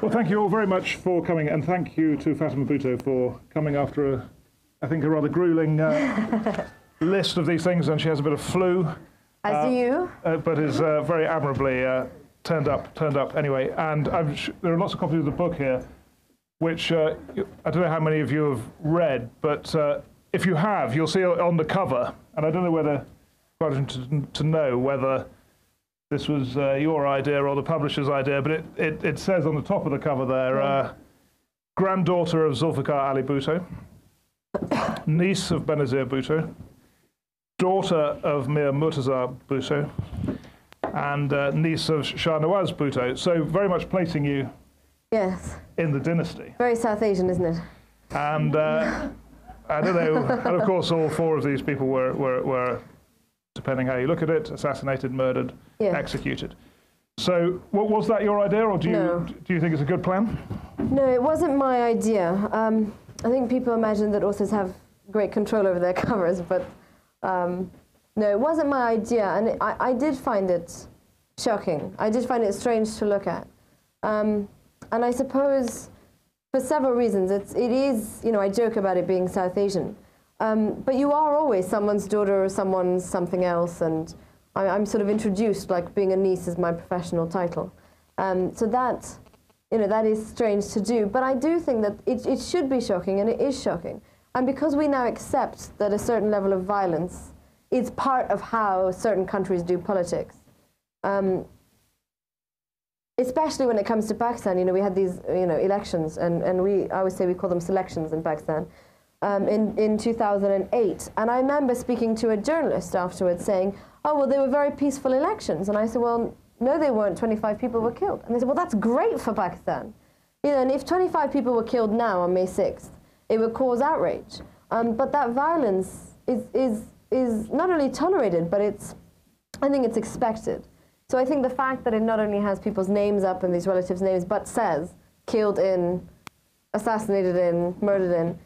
Well, thank you all very much for coming, and thank you to Fatima Bhutto for coming after, I think, a rather grueling list of these things, and she has a bit of flu. As do you. But is very admirably turned up anyway. And there are lots of copies of the book here, which I don't know how many of you have read, but if you have, you'll see on the cover, and I don't know whether, quite interested to know whether this was your idea or the publisher's idea, but it says on the top of the cover there, granddaughter of Zulfikar Ali Bhutto, niece of Benazir Bhutto, daughter of Mir Murtaza Bhutto, and niece of Shah Nawaz Bhutto. So very much placing you in the dynasty. Very South Asian, isn't it? And I don't know, and of course all four of these people were, depending how you look at it, assassinated, murdered, executed. So was that your idea, or do you think it's a good plan? No, it wasn't my idea. I think people imagine that authors have great control over their covers, but no, it wasn't my idea, and I did find it shocking. I did find it strange to look at. And I suppose for several reasons. It is, you know, I joke about it being South Asian. But you are always someone's daughter or someone's something else, and I'm sort of introduced, like being a niece is my professional title. So that, you know, that is strange to do. But I do think that it should be shocking, and it is shocking. And because we now accept that a certain level of violence is part of how certain countries do politics, especially when it comes to Pakistan, you know, we had these, you know, elections, and I always say we call them selections in Pakistan, in 2008. And I remember speaking to a journalist afterwards saying, oh, well, they were very peaceful elections. And I said, well, no, they weren't. 25 people were killed. And they said, well, that's great for Pakistan. You know, and if 25 people were killed now on May 6th, it would cause outrage. But that violence is not only tolerated, but I think it's expected. So I think the fact that it not only has people's names up and these relatives' names, but says killed in, assassinated in, murdered in,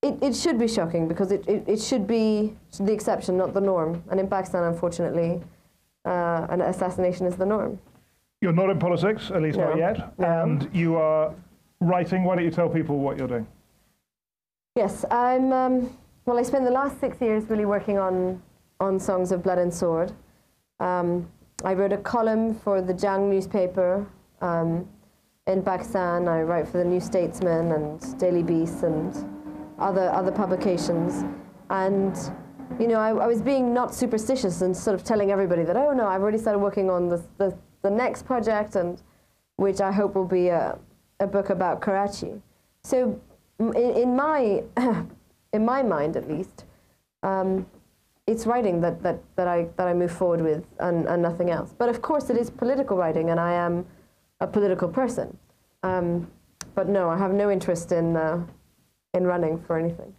it should be shocking, because it should be the exception, not the norm. And in Pakistan, unfortunately, an assassination is the norm. You're not in politics, at least not yet, and you are writing. Why don't you tell people what you're doing? Yes, well, I spent the last 6 years really working on Songs of Blood and Sword. I wrote a column for the Jang newspaper in Pakistan. I write for the New Statesman and Daily Beast and other publications. And, you know, I was being not superstitious and sort of telling everybody that, oh, no, I've already started working on the next project, and which I hope will be a book about Karachi. So in my mind, at least, it's writing that I move forward with, and nothing else. But of course, it is political writing, and I am a political person. But no, I have no interest in running for anything.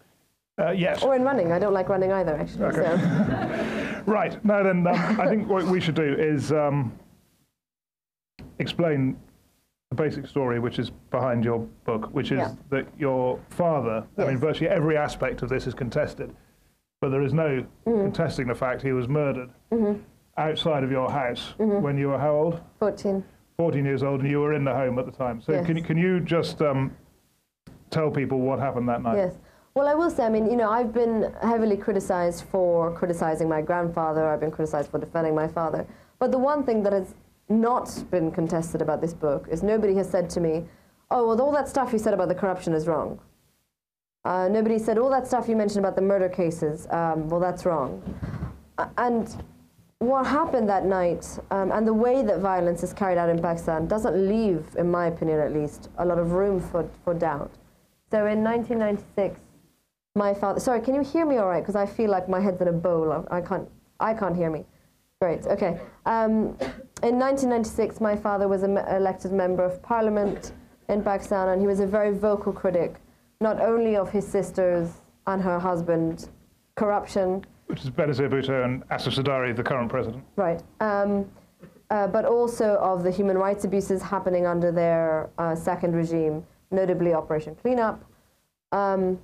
Yes. Or in running. I don't like running either, actually. Okay. So. Right. Now then, I think what we should do is explain the basic story which is behind your book, which is that your father, I mean, virtually every aspect of this is contested, but there is no contesting the fact he was murdered outside of your house when you were how old? 14. 14 years old, and you were in the home at the time. So can you just tell people what happened that night? Yes. Well, I will say, I mean, you know, I've been heavily criticized for criticizing my grandfather. I've been criticized for defending my father. But the one thing that has not been contested about this book is nobody has said to me, oh, well, all that stuff you said about the corruption is wrong. Nobody said, all that stuff you mentioned about the murder cases, well, that's wrong. And what happened that night, and the way that violence is carried out in Pakistan, doesn't leave, in my opinion at least, a lot of room for doubt. So in 1996, my father, sorry, can you hear me all right? Because I feel like my head's in a bowl. I can't hear me. Great, okay. In 1996, my father was an elected member of parliament in Pakistan, and he was a very vocal critic, not only of his sisters and her husband, corruption. Which is Benazir Bhutto and Asif Zardari, the current president. Right. But also of the human rights abuses happening under their second regime, notably Operation Cleanup. And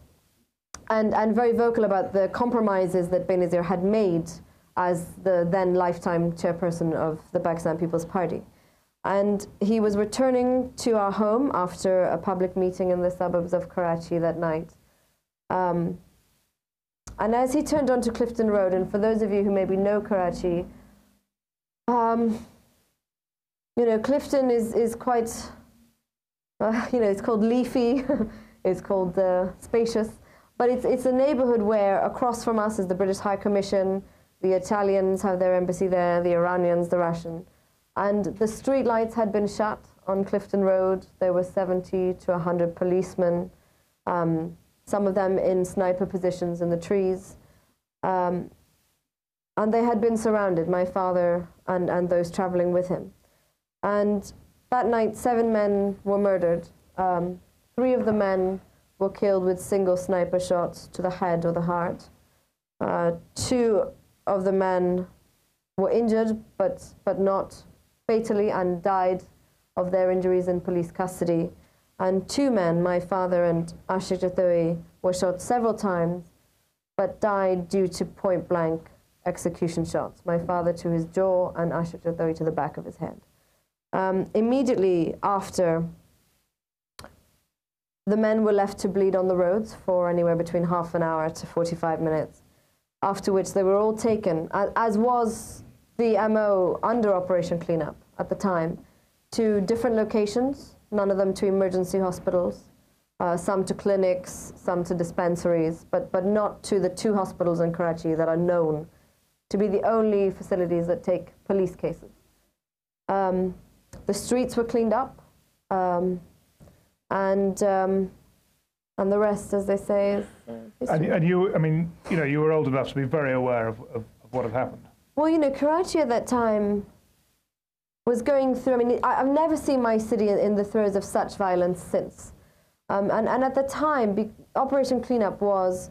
very vocal about the compromises that Benazir had made as the then lifetime chairperson of the Pakistan People's Party. And he was returning to our home after a public meeting in the suburbs of Karachi that night. And as he turned onto Clifton Road, and for those of you who maybe know Karachi, you know, Clifton is quite, you know, it's called leafy, it's called spacious, but it's a neighborhood where across from us is the British High Commission, the Italians have their embassy there, the Iranians, the Russian. And the street lights had been shut on Clifton Road. There were 70 to 100 policemen, some of them in sniper positions in the trees. And they had been surrounded, my father and those traveling with him. And that night, 7 men were murdered. 3 of the men were killed with single sniper shots to the head or the heart. 2 of the men were injured, but not fatally, and died of their injuries in police custody. And 2 men, my father and Ashik Jatoi, were shot several times, but died due to point-blank execution shots. My father to his jaw and Ashik Jatoi to the back of his head. Immediately after, the men were left to bleed on the roads for anywhere between half an hour to 45 minutes, after which they were all taken, as was the MO under Operation Cleanup at the time, to different locations, none of them to emergency hospitals, some to clinics, some to dispensaries, but not to the 2 hospitals in Karachi that are known to be the only facilities that take police cases. The streets were cleaned up, and the rest, as they say, is history. And you, I mean, you know, you were old enough to be very aware of what had happened. Well, you know, Karachi at that time was going through, I mean, I've never seen my city in the throes of such violence since. And at the time, Operation Cleanup was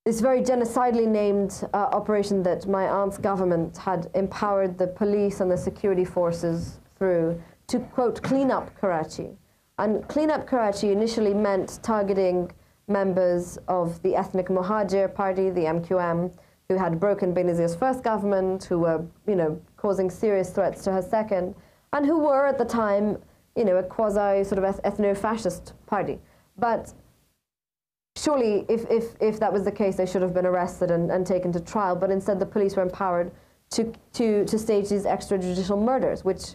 this very genocidally named operation that my aunt's government had empowered the police and the security forces through to, quote, clean up Karachi. And clean up Karachi initially meant targeting members of the ethnic Muhajir party, the MQM, who had broken Benazir's first government, who were, you know, causing serious threats to her second, and who were at the time, you know, a quasi sort of ethno-fascist party. But surely, if that was the case, they should have been arrested and taken to trial. But instead, the police were empowered to stage these extrajudicial murders, which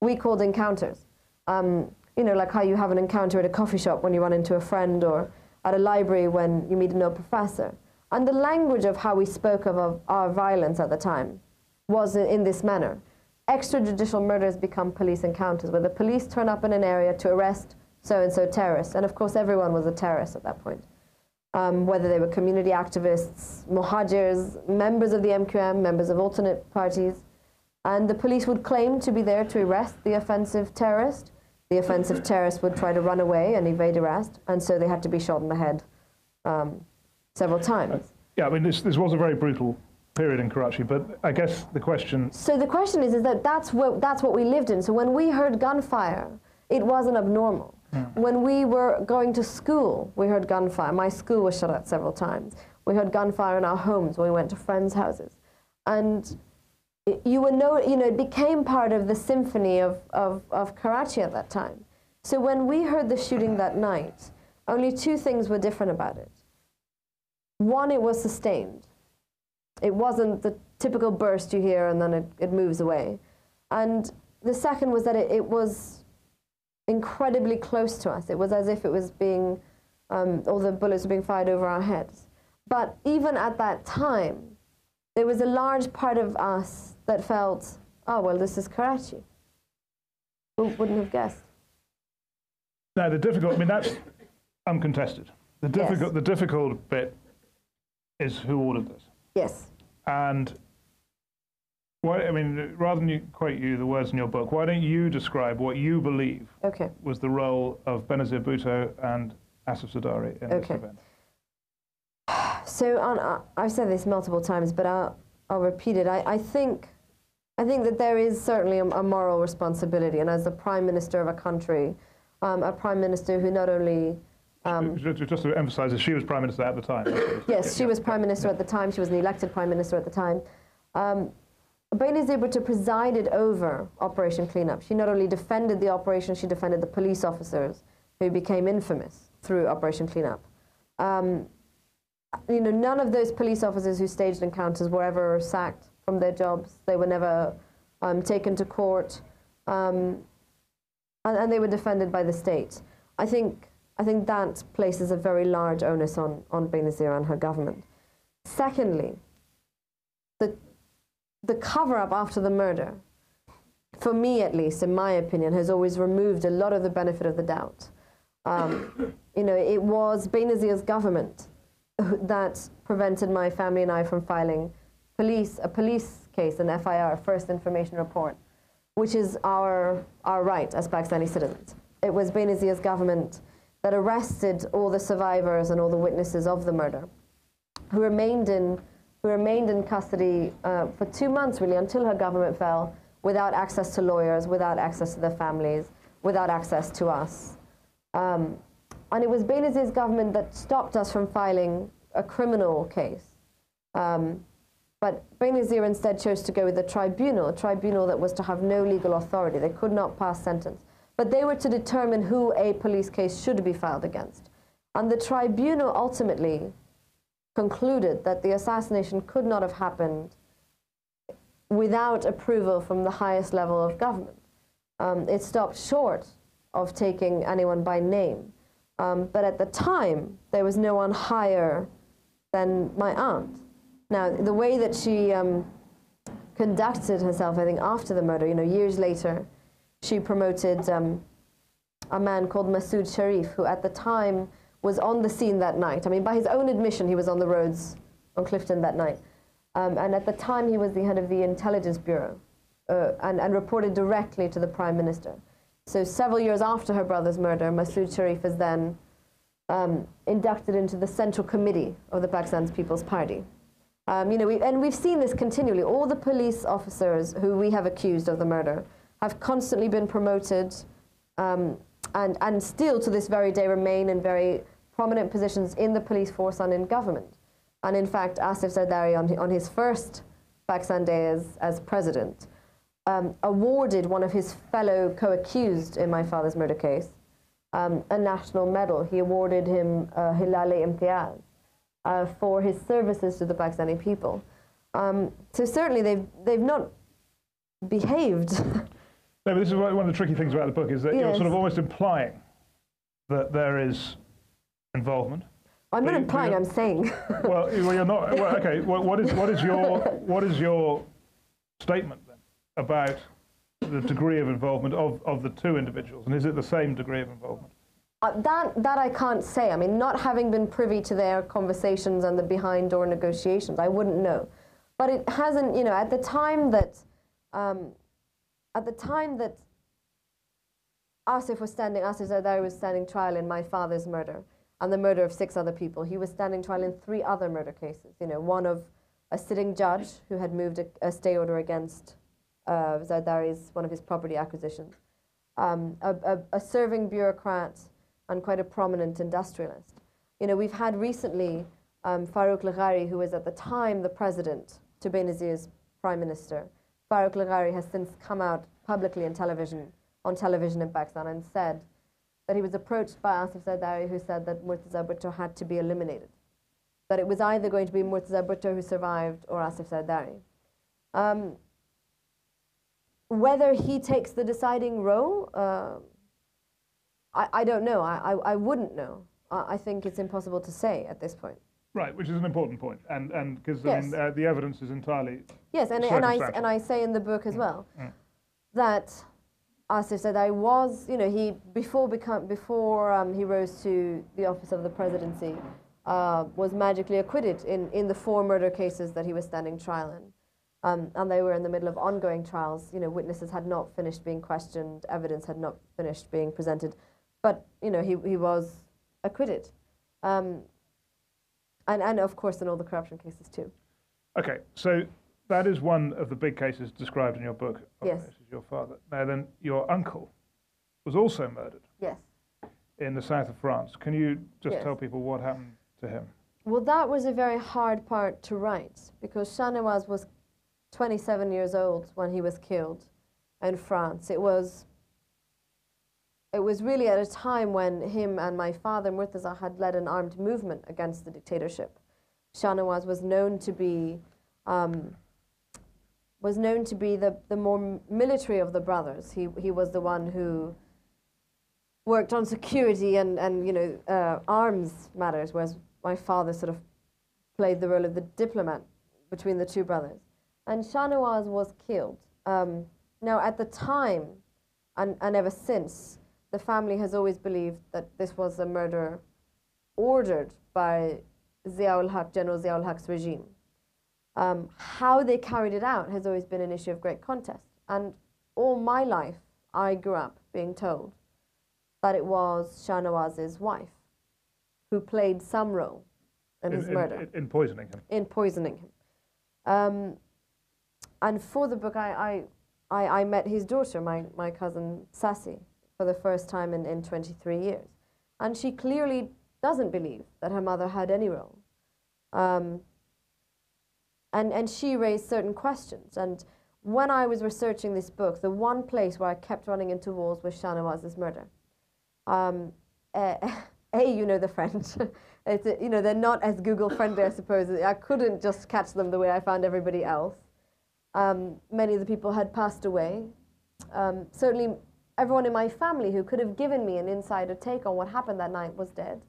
we called encounters. You know, like how you have an encounter at a coffee shop when you run into a friend, or at a library when you meet an old professor. And the language of how we spoke of our violence at the time was in this manner. Extrajudicial murders become police encounters, where the police turn up in an area to arrest so-and-so terrorists. And of course, everyone was a terrorist at that point. Whether they were community activists, Muhajirs, members of the MQM, members of alternate parties. And the police would claim to be there to arrest the offensive terrorist. The offensive terrorist would try to run away and evade arrest, and so they had to be shot in the head several times. Yeah, I mean, this was a very brutal period in Karachi, but I guess the question... So the question is that that's what we lived in. So when we heard gunfire, it wasn't abnormal. When we were going to school, we heard gunfire. My school was shut at several times. We heard gunfire in our homes when we went to friends' houses. And it became part of the symphony of Karachi at that time. So when we heard the shooting that night, only 2 things were different about it. One, it was sustained. It wasn't the typical burst you hear and then it moves away. And the second was that it was incredibly close to us. It was as if it was being, all the bullets were being fired over our heads. But even at that time, there was a large part of us that felt, oh, well, this is Karachi. Who wouldn't have guessed? Now, the difficult, I mean, that's uncontested. The difficult bit is who ordered this. Yes. And, why, I mean, rather than you quote you the words in your book, why don't you describe what you believe was the role of Benazir Bhutto and Asif Zardari in this event? So I've said this multiple times, but I'll repeat it. I think that there is certainly a moral responsibility, and as the Prime Minister of a country, a Prime Minister who not only... just to emphasize, she was Prime Minister at the time. Yes, she was Prime Minister at the time. She was an elected Prime Minister at the time. Benazir Bhutto presided over Operation Cleanup. She not only defended the operation, she defended the police officers who became infamous through Operation Cleanup. You know, none of those police officers who staged encounters were ever sacked from their jobs. They were never taken to court, and they were defended by the state. I think that places a very large onus on Benazir and her government. Secondly, the cover-up after the murder, for me at least, in my opinion, has always removed a lot of the benefit of the doubt. You know, it was Benazir's government that prevented my family and I from filing a police case, an FIR, First Information Report, which is our right as Pakistani citizens. It was Benazir's government that arrested all the survivors and all the witnesses of the murder, who remained in custody for 2 months, really, until her government fell, without access to lawyers, without access to their families, without access to us. And it was Benazir's government that stopped us from filing a criminal case. But Benazir instead chose to go with a tribunal that was to have no legal authority. They could not pass sentence. But they were to determine who a police case should be filed against. And the tribunal ultimately concluded that the assassination could not have happened without approval from the highest level of government. It stopped short of taking anyone by name. But at the time, there was no one higher than my aunt. Now, the way that she conducted herself, I think, after the murder, you know, years later, she promoted a man called Masood Sharif, who at the time was on the scene that night. I mean, by his own admission, he was on the roads on Clifton that night. And at the time, he was the head of the Intelligence Bureau and reported directly to the Prime Minister. So several years after her brother's murder, Masood Sharif is then inducted into the Central Committee of the Pakistan's People's Party. You know, we've seen this continually. All the police officers who we have accused of the murder have constantly been promoted and still to this very day remain in very prominent positions in the police force and in government. And in fact, Asif Zardari, on his first Pakistan Day as president, awarded one of his fellow co-accused in my father's murder case a national medal. He awarded him Hilal-e-Imtiaz for his services to the Pakistani people. So certainly they've not behaved. No, but this is one of the tricky things about the book, is that you're sort of almost implying that there is involvement. I'm not implying, I'm saying. Well, you're not. Well, okay. What is your statement then about the degree of involvement of the two individuals, and is it the same degree of involvement? That I can't say. I mean, not having been privy to their conversations and the behind-door negotiations, I wouldn't know. But it hasn't, you know, at the time that Asif Zardari was standing trial in my father's murder and the murder of 6 other people, he was standing trial in 3 other murder cases. You know, one of a sitting judge who had moved a stay order against Zardari's, one of his property acquisitions, a serving bureaucrat, and quite a prominent industrialist. You know, we've had recently Farooq Laghari, who was at the time the president to Benazir's prime minister. Farooq Laghari has since come out publicly on television in Pakistan and said that he was approached by Asif Zardari, who said that Murtaza Bhutto had to be eliminated. That it was either going to be Murtaza Bhutto who survived or Asif Zardari. Whether he takes the deciding role, I don't know. I wouldn't know. I think it's impossible to say at this point. Right, which is an important point, and because the evidence is entirely and I say in the book as well that Asif Zardari was, you know, he before he rose to the office of the presidency, was magically acquitted in the 4 murder cases that he was standing trial in. And they were in the middle of ongoing trials. You know, witnesses had not finished being questioned, evidence had not finished being presented, but you know, he was acquitted, and of course in all the corruption cases too. Okay, so that is one of the big cases described in your book. Yes. This is your father. Now then, your uncle was also murdered. Yes. In the south of France. Can you just tell people what happened to him? Well, that was a very hard part to write because Shahnawaz was 27 years old when he was killed in France. It was really at a time when him and my father, Murtaza, had led an armed movement against the dictatorship. Shahnawaz was known to be the more military of the brothers. He was the one who worked on security and you know, arms matters, whereas my father sort of played the role of the diplomat between the two brothers. And Shahnawaz was killed. Now, at the time, and ever since, the family has always believed that this was a murder ordered by General Zia-ul-Haq's regime. How they carried it out has always been an issue of great contest. And all my life, I grew up being told that it was Shahnawaz's wife who played some role in his murder. In poisoning him. In poisoning him. And for the book, I met his daughter, my cousin Sassi, for the first time in 23 years. And she clearly doesn't believe that her mother had any role. And she raised certain questions. And when I was researching this book, the one place where I kept running into walls was Shahnawaz's murder. You know the French. You know, they're not as Google friendly, I suppose. I couldn't just catch them the way I found everybody else. Many of the people had passed away. Certainly, everyone in my family who could have given me an insider take on what happened that night was dead.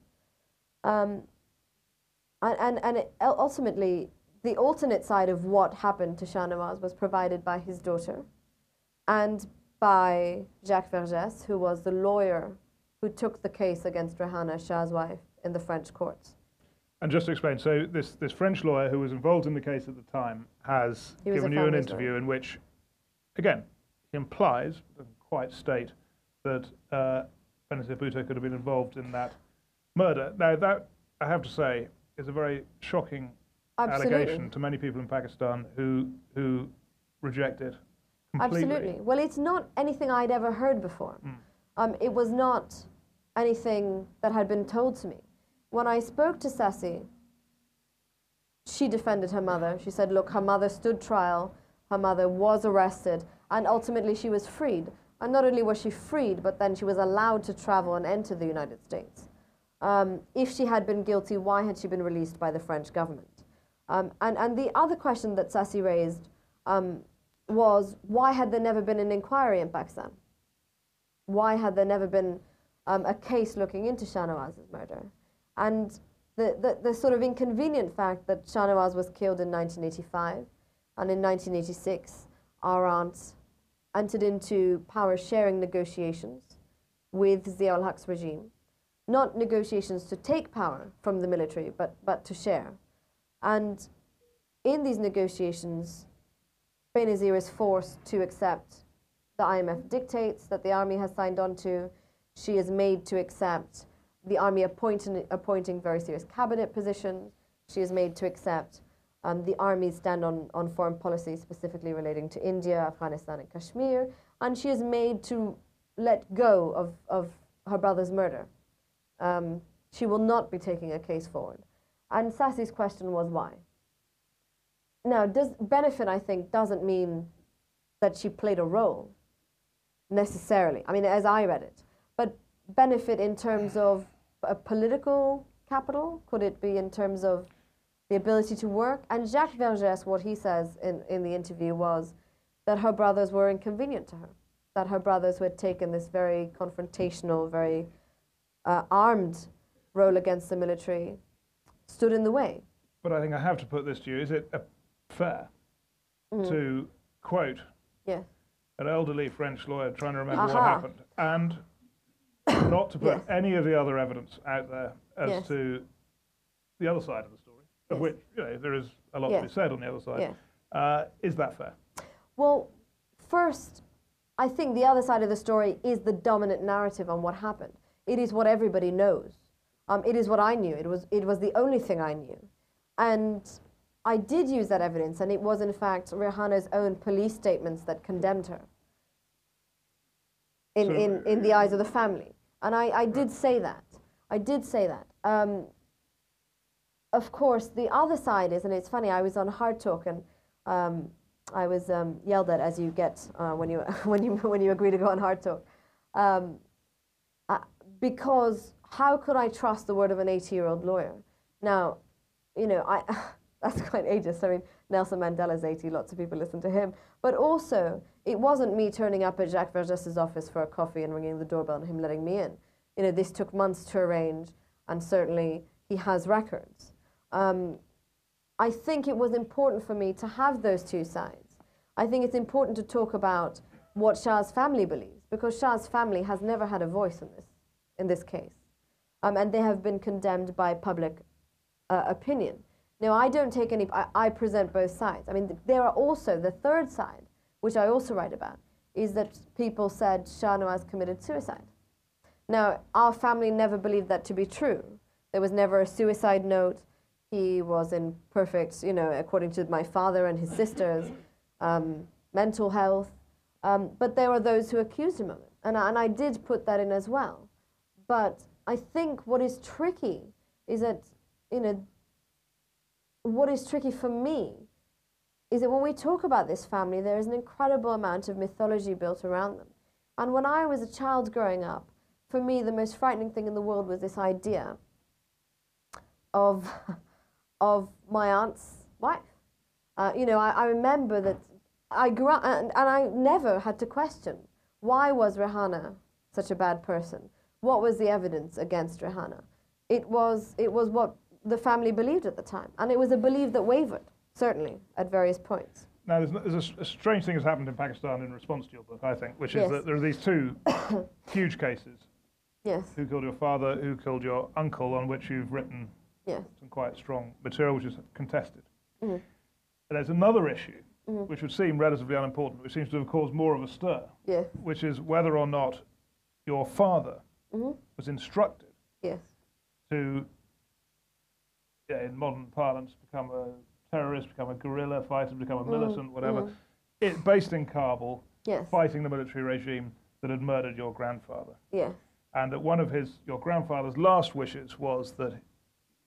Ultimately, the alternate side of what happened to Shahnawaz was provided by his daughter and by Jacques Vergès, who was the lawyer who took the case against Rehana Shah's wife in the French courts. And just to explain, so this French lawyer who was involved in the case at the time has given you an interview in which, again, he implies, doesn't quite state, that Fatima Bhutto could have been involved in that murder. Now, that, I have to say, is a very shocking allegation to many people in Pakistan who reject it completely. Absolutely. Well, it's not anything I'd ever heard before. It was not anything that had been told to me. When I spoke to Sassi, she defended her mother. She said, look, her mother stood trial, her mother was arrested, and ultimately she was freed. And not only was she freed, but then she was allowed to travel and enter the United States. If she had been guilty, why had she been released by the French government? And the other question that Sassi raised was, why had there never been an inquiry in Pakistan? Why had there never been a case looking into Shahnawaz's murder? And the sort of inconvenient fact that Shahnawaz was killed in 1985, and in 1986, our aunt entered into power-sharing negotiations with Zia-ul-Haq's regime. Not negotiations to take power from the military, but to share. And in these negotiations, Benazir is forced to accept the IMF dictates that the army has signed on to. She is made to accept the army appointing very serious cabinet positions. She is made to accept the army's stand on foreign policy, specifically relating to India, Afghanistan, and Kashmir. And she is made to let go of her brother's murder. She will not be taking a case forward. And Sassi's question was why. Now, benefit, I think, doesn't mean that she played a role, necessarily. I mean, as I read it. But benefit in terms of a political capital? Could it be in terms of the ability to work? And Jacques Vergès, what he says in the interview was that her brothers were inconvenient to her. That her brothers who had taken this very confrontational, very armed role against the military stood in the way. But I think I have to put this to you. Is it fair to quote an elderly French lawyer trying to remember what happened and not to put any of the other evidence out there as to the other side of the story, of which there is a lot to be said on the other side. Is that fair? Well, first, I think the other side of the story is the dominant narrative on what happened. It is what everybody knows. It is what I knew. It was the only thing I knew. And I did use that evidence, and it was in fact Rehana's own police statements that condemned her in the eyes of the family. And I did say that. I did say that. Of course, the other side is, and it's funny, I was on Hard Talk, and I was yelled at, as you get when you when you agree to go on Hard Talk, um, because how could I trust the word of an 80-year-old lawyer? Now, you know, that's quite ageist. I mean, Nelson Mandela's 80, lots of people listen to him. But also, it wasn't me turning up at Jacques Vergès' office for a coffee and ringing the doorbell and him letting me in. You know, this took months to arrange, and certainly he has records. I think it was important for me to have those two sides. I think it's important to talk about what Shah's family believes, because Shah's family has never had a voice in this case. And they have been condemned by public opinion. Now, I don't take any, I present both sides. I mean, there are also the third side, which I also write about, is that people said Shah Nawaz committed suicide. Now, our family never believed that to be true. There was never a suicide note. He was in perfect, you know, according to my father and his sisters, mental health. But there were those who accused him of it. And I did put that in as well. But I think what is tricky is that, you know, what is tricky for me is that when we talk about this family, there is an incredible amount of mythology built around them. And when I was a child growing up, for me, the most frightening thing in the world was this idea of my aunt's wife. You know, I remember that I grew up, and I never had to question, why was Rihanna such a bad person? What was the evidence against Rihanna? It was what the family believed at the time. And it was a belief that wavered, certainly, at various points. Now, there's a strange thing has happened in Pakistan in response to your book, I think, which is that there are these two huge cases. Yes. Who killed your father, who killed your uncle, on which you've written some quite strong material, which is contested. And there's another issue, which would seem relatively unimportant, which seems to have caused more of a stir, which is whether or not your father was instructed to, in modern parlance, become a terrorist, become a guerrilla fighter, become a militant, whatever, based in Kabul, fighting the military regime that had murdered your grandfather. And that one of your grandfather's last wishes was that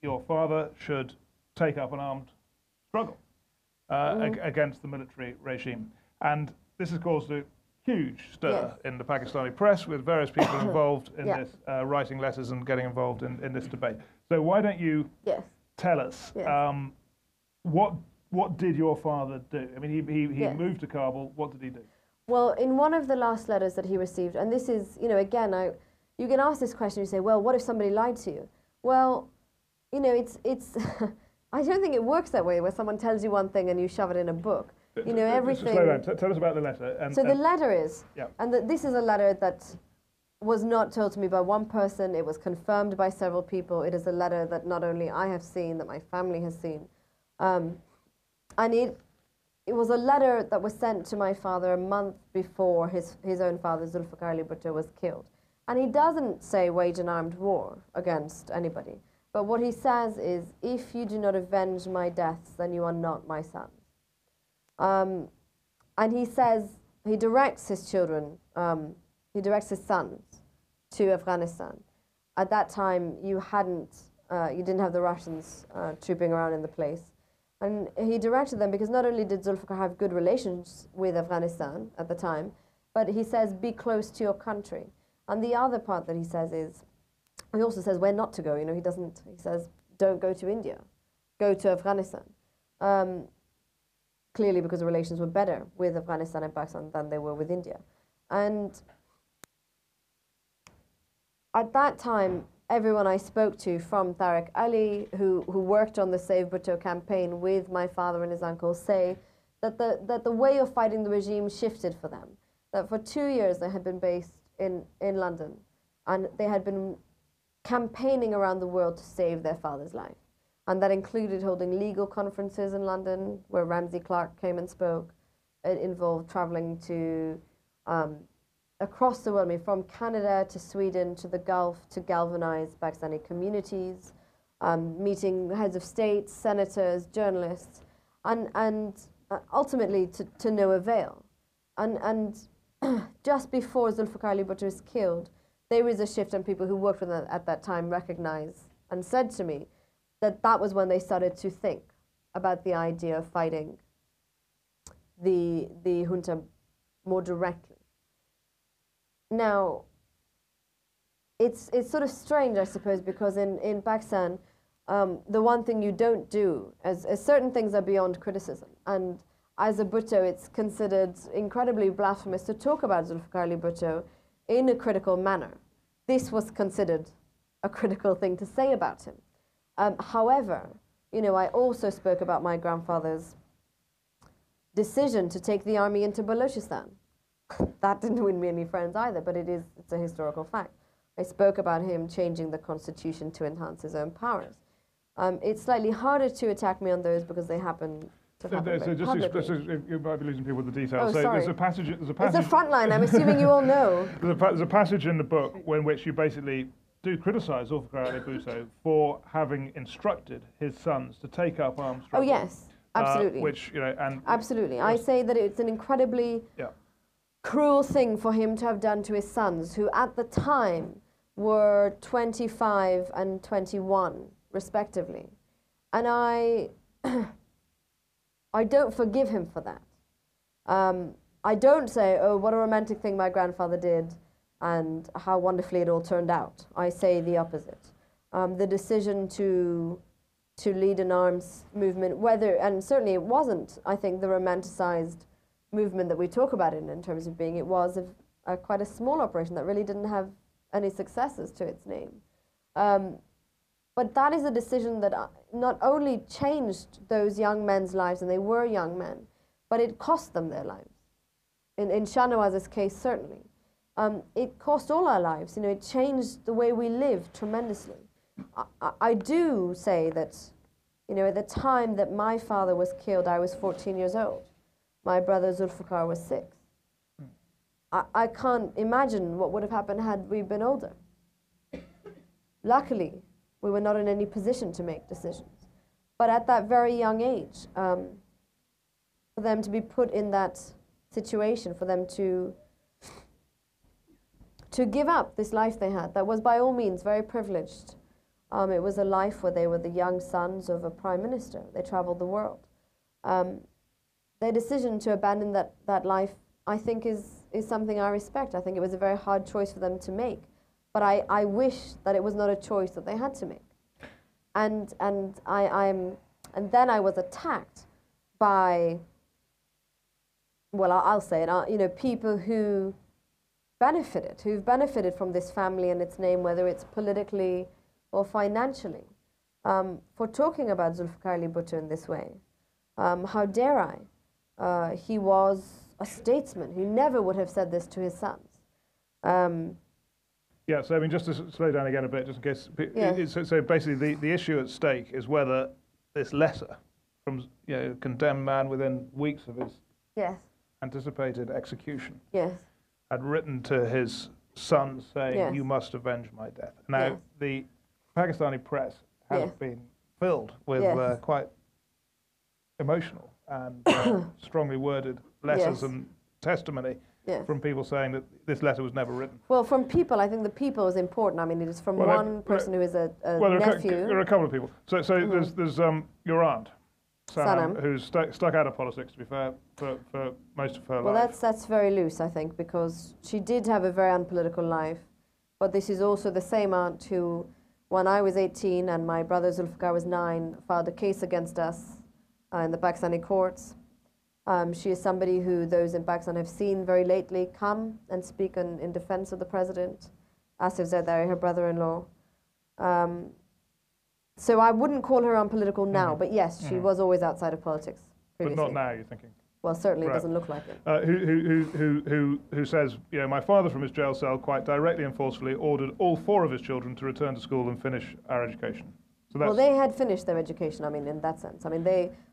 your father should take up an armed struggle against the military regime. And this has caused a huge stir in the Pakistani press, with various people involved in this, writing letters and getting involved in this debate. So why don't you tell us, what did your father do? I mean, he moved to Kabul. What did he do? Well, in one of the last letters that he received, and this is, you know, again, you can ask this question, you say, well, what if somebody lied to you? Well, you know, it's I don't think it works that way, where someone tells you one thing and you shove it in a book. You know, everything... Slow down. Tell us about the letter. So the letter is, and this is a letter that was not told to me by one person, it was confirmed by several people. It is a letter that not only I have seen, that my family has seen. And it was a letter that was sent to my father a month before his own father, Zulfikar Ali Bhutto, was killed. And he doesn't say wage an armed war against anybody. But what he says is, if you do not avenge my deaths, then you are not my sons. And he says, he directs his children, he directs his sons to Afghanistan. At that time, you didn't have the Russians trooping around in the place. And he directed them because not only did Zulfikar have good relations with Afghanistan at the time, but he says, be close to your country. And the other part that he says is, he also says where not to go. You know, he says, don't go to India, go to Afghanistan. Clearly because the relations were better with Afghanistan and Pakistan than they were with India. And at that time, everyone I spoke to, from Tariq Ali, who worked on the Save Bhutto campaign with my father and his uncle, say that the way of fighting the regime shifted for them. That for 2 years they had been based in London, and they had been campaigning around the world to save their father's life. And that included holding legal conferences in London, where Ramsey Clark came and spoke. It involved traveling to across the world, I mean, from Canada to Sweden to the Gulf, to galvanize Pakistani communities, meeting heads of state, senators, journalists, and ultimately to no avail. And just before Zulfikar Ali Bhutto was killed, there was a shift, and people who worked with them at that time recognized and said to me that that was when they started to think about the idea of fighting the junta more directly. Now, it's sort of strange, I suppose, because in Pakistan, the one thing you don't do, as certain things are beyond criticism, and as a Bhutto, it's considered incredibly blasphemous to talk about Zulfikar Ali Bhutto in a critical manner. This was considered a critical thing to say about him. However, you know, I also spoke about my grandfather's decision to take the army into Balochistan. That didn't win me any friends either, but it's a historical fact. I spoke about him changing the constitution to enhance his own powers. It's slightly harder to attack me on those because they happen to happen very publicly. You might be losing people with the details. Oh, so sorry. there's a passage. It's a front line. I'm assuming you all know. There's a passage in the book in which you basically do criticise Zulfikar Ali Bhutto for having instructed his sons to take up armed Oh struggle. yes, absolutely. Which, you know, and absolutely. I say that it's an incredibly cruel thing for him to have done to his sons, who at the time were 25 and 21, respectively. And I don't forgive him for that. I don't say, oh, what a romantic thing my grandfather did and how wonderfully it all turned out. I say the opposite. The decision to lead an arms movement, and certainly it wasn't, I think, the romanticized movement that we talk about it in terms of being, it was quite a small operation that really didn't have any successes to its name. But that is a decision that not only changed those young men's lives, and they were young men, but it cost them their lives. In Shahnawaz's case, certainly. It cost all our lives. You know, it changed the way we live tremendously. I do say that, you know, at the time that my father was killed, I was 14 years old. My brother Zulfikar was 6. I can't imagine what would have happened had we been older. Luckily, we were not in any position to make decisions. But at that very young age, for them to be put in that situation, for them to give up this life they had, that was by all means very privileged. It was a life where they were the young sons of a prime minister. They traveled the world. Their decision to abandon that life, I think, is something I respect. I think it was a very hard choice for them to make. But I wish that it was not a choice that they had to make. And then I was attacked by, well, I'll say it, you know, people who've benefited from this family and its name, whether it's politically or financially, for talking about Zulfikar Ali Bhutto in this way. How dare I? He was a statesman. He never would have said this to his sons. Yeah, so I mean, just to slow down again a bit, just in case. So basically, the issue at stake is whether this letter from a condemned man within weeks of his anticipated execution had written to his sons saying, "You must avenge my death." Now, the Pakistani press has been filled with quite emotional and strongly worded letters and testimony from people saying that this letter was never written. Well, from people, I think the people is important. I mean, it is from one person who is a nephew. There are a couple of people. So there's your aunt, Sanam, who's stuck out of politics, to be fair, for most of her life. Well, that's very loose, I think, because she did have a very unpolitical life. But this is also the same aunt who, when I was 18 and my brother Zulfikar was 9, filed a case against us in the Pakistani courts. She is somebody who those in Pakistan have seen very lately come and speak in defense of the president, Asif Zardari, her brother-in-law. So I wouldn't call her unpolitical now, but yes, she was always outside of politics previously. But not now, you're thinking? Well, certainly it doesn't look like it. Who says, you know, my father from his jail cell quite directly and forcefully ordered all 4 of his children to return to school and finish our education. So that's, well, they had finished their education, I mean, in that sense. I mean,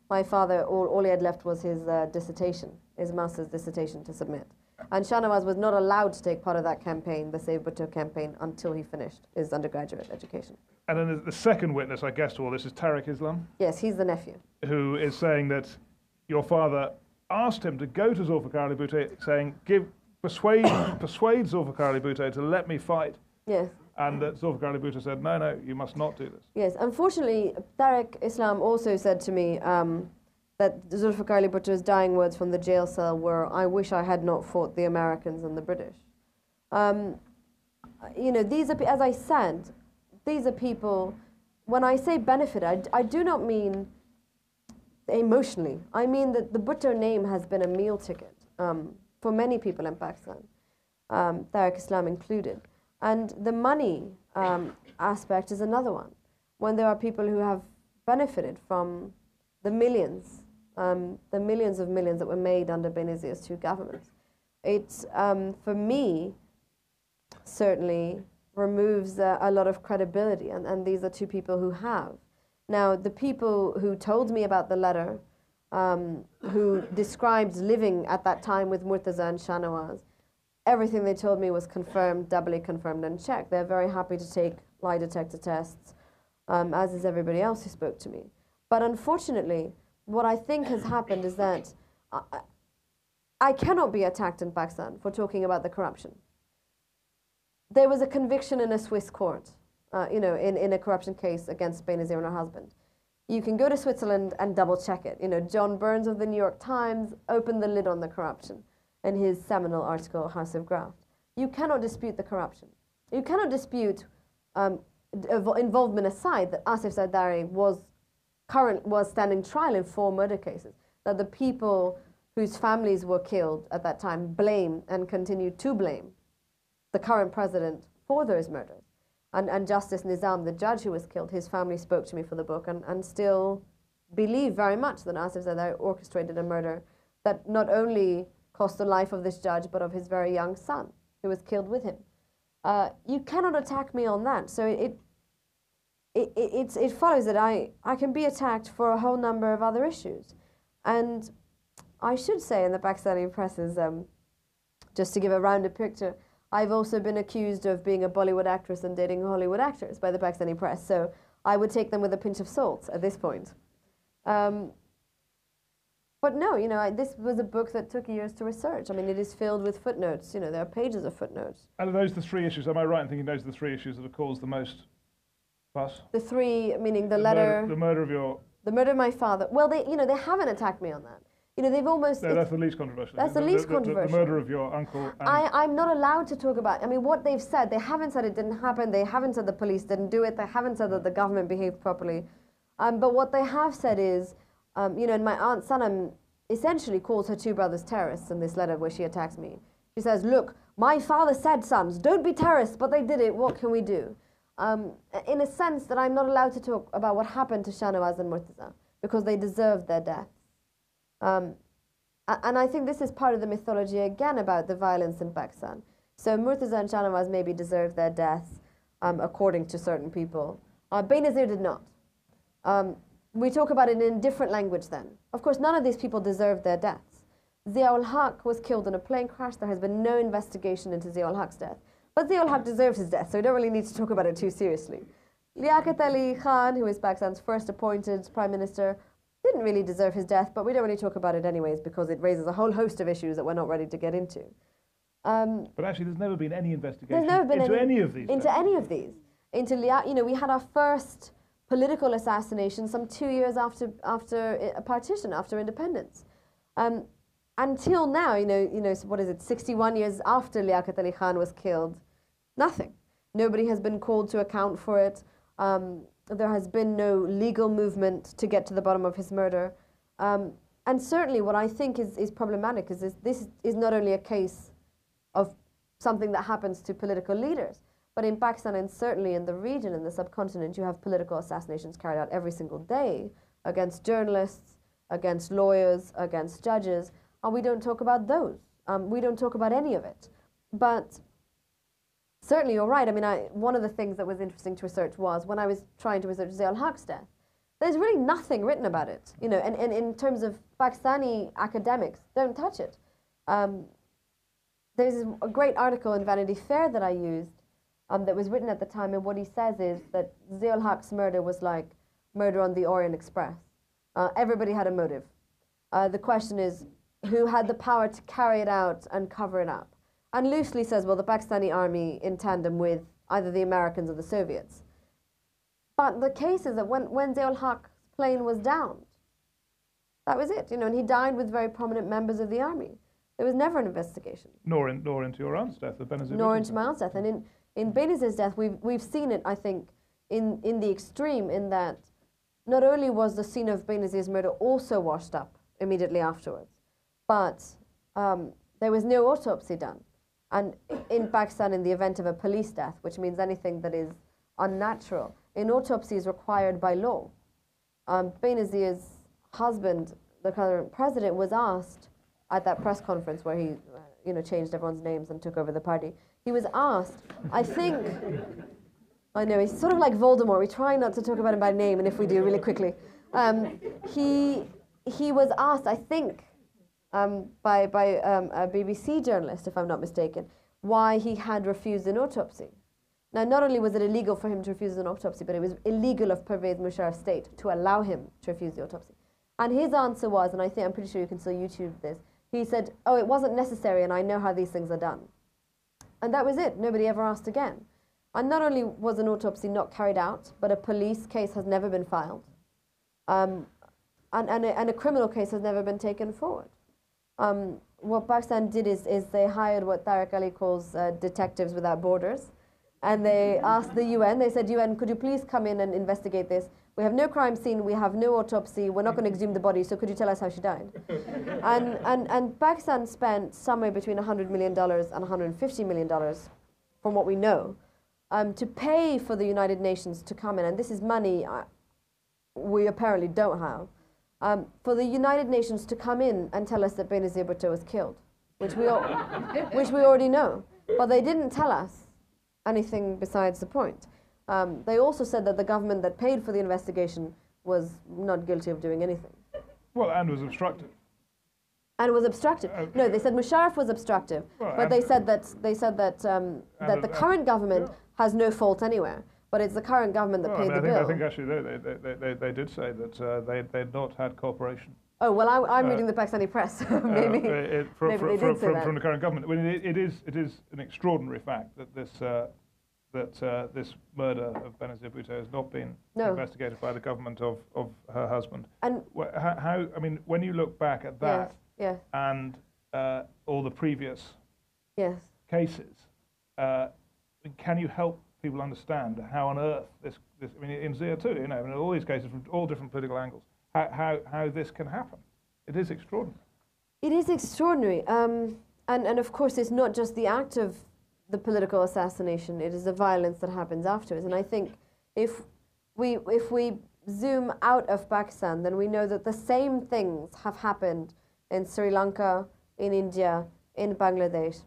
my father, all he had left was his dissertation, his master's dissertation to submit. And Shahnawaz was not allowed to take part of that campaign, the Save Bhutto campaign, until he finished his undergraduate education. And then the second witness, I guess, to all this is Tariq Islam. Yes, he's the nephew. Who is saying that your father asked him to go to Zulfikar Ali Bhutto, saying, persuade Zulfikar Ali Bhutto to let me fight. Yes. And that Zulfikar Ali Bhutto said, no, you must not do this. Yes, unfortunately, Tariq Islam also said to me that that Zulfikar Ali Bhutto's dying words from the jail cell were, "I wish I had not fought the Americans and the British." You know, these are, as I said, these are people, when I say benefit, I do not mean emotionally. I mean that the Bhutto name has been a meal ticket for many people in Pakistan, Tariq Islam included. And the money aspect is another one. When there are people who have benefited from the millions of millions that were made under Benazir's two governments. It, for me, certainly removes a lot of credibility, and these are two people who have. Now, the people who told me about the letter, who described living at that time with Murtaza and Shahnawaz, everything they told me was confirmed, doubly confirmed and checked. They're very happy to take lie detector tests, as is everybody else who spoke to me. But unfortunately, what I think has happened is that I cannot be attacked in Pakistan for talking about the corruption. There was a conviction in a Swiss court, you know, in a corruption case against Benazir and her husband. You can go to Switzerland and double check it. You know, John Burns of the New York Times opened the lid on the corruption in his seminal article, House of Graft. You cannot dispute the corruption. You cannot dispute, involvement aside, that Asif Zardari was standing trial in 4 murder cases, that the people whose families were killed at that time blame and continue to blame the current president for those murders. And Justice Nizam, the judge who was killed, his family spoke to me for the book and still believe very much that Asif Zardari orchestrated a murder that not only cost the life of this judge, but of his very young son, who was killed with him. You cannot attack me on that. So it follows that I can be attacked for a whole number of other issues. And I should say in the Pakistani press is, just to give a rounded picture, I've also been accused of being a Bollywood actress and dating Hollywood actors by the Pakistani press. So I would take them with a pinch of salt at this point. But no, you know, this was a book that took years to research. I mean, it is filled with footnotes. You know, there are pages of footnotes. And are those the 3 issues? Am I right in thinking those are the 3 issues that have caused the most fuss? The 3, meaning the letter... The murder of your... The murder of my father. Well, they haven't attacked me on that. You know, they've almost... No, that's the least controversial. That's the least controversial. The murder of your uncle. And I'm not allowed to talk about... I mean, what they've said, they haven't said it didn't happen. They haven't said the police didn't do it. They haven't said that the government behaved properly. But what they have said is, you know, and my Aunt Sanam essentially calls her 2 brothers terrorists in this letter where she attacks me. She says, look, my father said, sons, don't be terrorists, but they did it. What can we do? In a sense that I'm not allowed to talk about what happened to Shahnawaz and Murtaza because they deserved their deaths. And I think this is part of the mythology again about the violence in Pakistan. So Murtaza and Shahnawaz maybe deserved their deaths according to certain people. Benazir did not. We talk about it in different language then. Of course, none of these people deserved their deaths. Zia-ul Haq was killed in a plane crash. There has been no investigation into Zia-ul Haq's death. But Zia-ul Haq deserved his death, so we don't really need to talk about it too seriously. Liaquat Ali Khan, who is Pakistan's first appointed prime minister, didn't really deserve his death, but we don't really talk about it anyways because it raises a whole host of issues that we're not ready to get into. But actually, there's never been any investigation into any of these. Into any of these. You know, we had our first political assassination some 2 years after a partition, after independence. Until now, you know, so what is it, 61 years after Liaquat Ali Khan was killed, nothing. Nobody has been called to account for it. There has been no legal movement to get to the bottom of his murder. And certainly what I think is problematic is this is not only a case of something that happens to political leaders, but in Pakistan and certainly in the region, in the subcontinent, you have political assassinations carried out every single day against journalists, against lawyers, against judges, and we don't talk about those. We don't talk about any of it. But certainly you're right. I mean, one of the things that was interesting to research was when I was trying to research Zia-ul Haq's death, there's really nothing written about it. You know, and in terms of Pakistani academics, don't touch it. There's a great article in Vanity Fair that I used that was written at the time, and what he says is that Zia-ul Haq's murder was like murder on the Orient Express. Everybody had a motive. The question is, who had the power to carry it out and cover it up? And loosely says, well, the Pakistani army in tandem with either the Americans or the Soviets. But the case is that when Zia-ul Haq's plane was downed, That was it, and he died with very prominent members of the army. There was never an investigation. Nor into your aunt's death, the Benazir. Nor into my aunt's death. And in Benazir's death, we've seen it, I think, in the extreme, in that not only was the scene of Benazir's murder also washed up immediately afterwards, but there was no autopsy done. And in Pakistan, in the event of a police death, which means anything that is unnatural, an autopsy is required by law. Benazir's husband, the current president, was asked at that press conference where he, changed everyone's names and took over the party. He was asked, I know, he's sort of like Voldemort. We try not to talk about him by name, and if we do, really quickly. He was asked, I think, by a BBC journalist, if I'm not mistaken, why he had refused an autopsy. Now, not only was it illegal for him to refuse an autopsy, but it was illegal of Pervez Musharraf's state to allow him to refuse the autopsy. And his answer was, and I'm pretty sure you can still YouTube this, he said, oh, it wasn't necessary, and I know how these things are done. And that was it. Nobody ever asked again. And not only was an autopsy not carried out, but a police case has never been filed. And a criminal case has never been taken forward. What Pakistan did is they hired what Tariq Ali calls Detectives Without Borders. And they asked the UN, they said, UN, could you please come in and investigate this? We have no crime scene, we have no autopsy, we're not going to exhume the body, so could you tell us how she died? and Pakistan spent somewhere between $100 million and $150 million, from what we know, to pay for the United Nations to come in. And this is money we apparently don't have. For the United Nations to come in and tell us that Benazir Bhutto was killed, which we already know. But they didn't tell us anything besides the point. They also said that the government that paid for the investigation was not guilty of doing anything. Well, and was obstructive. And was obstructive. No, they said Musharraf was obstructive, well, but they said that the current government has no fault anywhere. But it's the current government that paid the bill. I think actually they did say that they had not had cooperation. Oh, well, I'm reading the Pakistani press. maybe they did say that. From the current government. I mean, it is an extraordinary fact that this murder of Benazir Bhutto has not been investigated by the government of her husband. And how? I mean, when you look back at that and all the previous cases, can you help people understand how on earth this I mean, in Zia too, in all these cases from all different political angles, how this can happen? It is extraordinary. It is extraordinary, and of course it's not just the act of the political assassination; it is the violence that happens afterwards. And I think if we zoom out of Pakistan, then we know that the same things have happened in Sri Lanka, in India, in Bangladesh.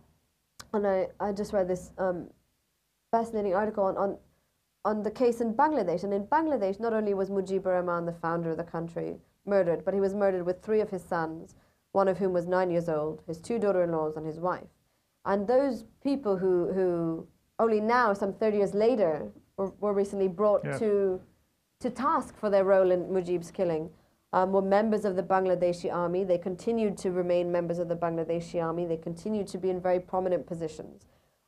And I just read this fascinating article on the case in Bangladesh. And in Bangladesh, not only was Mujibur Rahman, the founder of the country, murdered, but he was murdered with 3 of his sons, one of whom was 9 years old, his 2 daughter-in-laws and his wife. And those people who only now, some 30 years later, were recently brought to task for their role in Mujib's killing, were members of the Bangladeshi army. They continued to remain members of the Bangladeshi army. They continued to be in very prominent positions.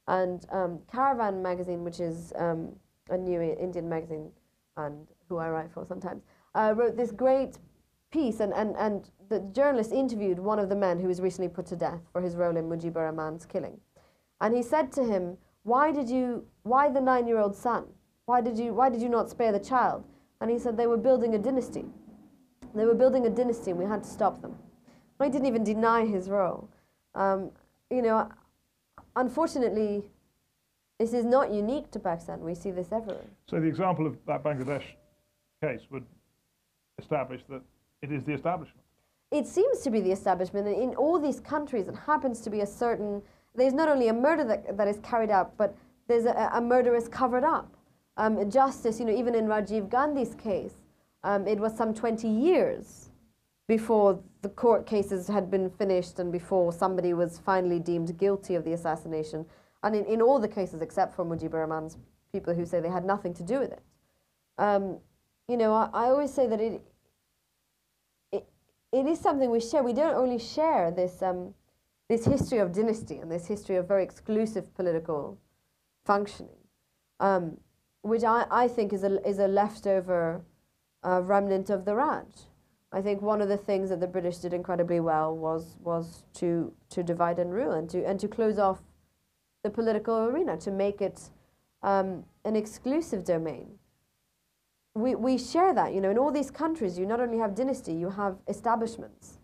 And Caravan magazine, which is a new Indian magazine, and who I write for sometimes, wrote this great piece, and the journalist interviewed one of the men who was recently put to death for his role in Mujibur Rahman's killing. And he said to him, why the 9-year-old son? Why did you not spare the child? And he said they were building a dynasty. They were building a dynasty and we had to stop them. He didn't even deny his role. Unfortunately, this is not unique to Pakistan. We see this everywhere. So the example of that Bangladesh case would establish that it is the establishment. It seems to be the establishment. In all these countries, it happens to be there's not only a murder that is carried out, but there's a murder is covered up. Justice, even in Rajiv Gandhi's case, it was some 20 years before the court cases had been finished and before somebody was finally deemed guilty of the assassination. And in all the cases except for Mujibur Rahman's people who say they had nothing to do with it. I always say that it is something we share. We don't only share this history of dynasty and this history of very exclusive political functioning, which I think is a leftover remnant of the Raj. I think one of the things that the British did incredibly well was to divide and rule, and to close off the political arena, to make it an exclusive domain. We share that, you know, in all these countries. You not only have dynasty, you have establishments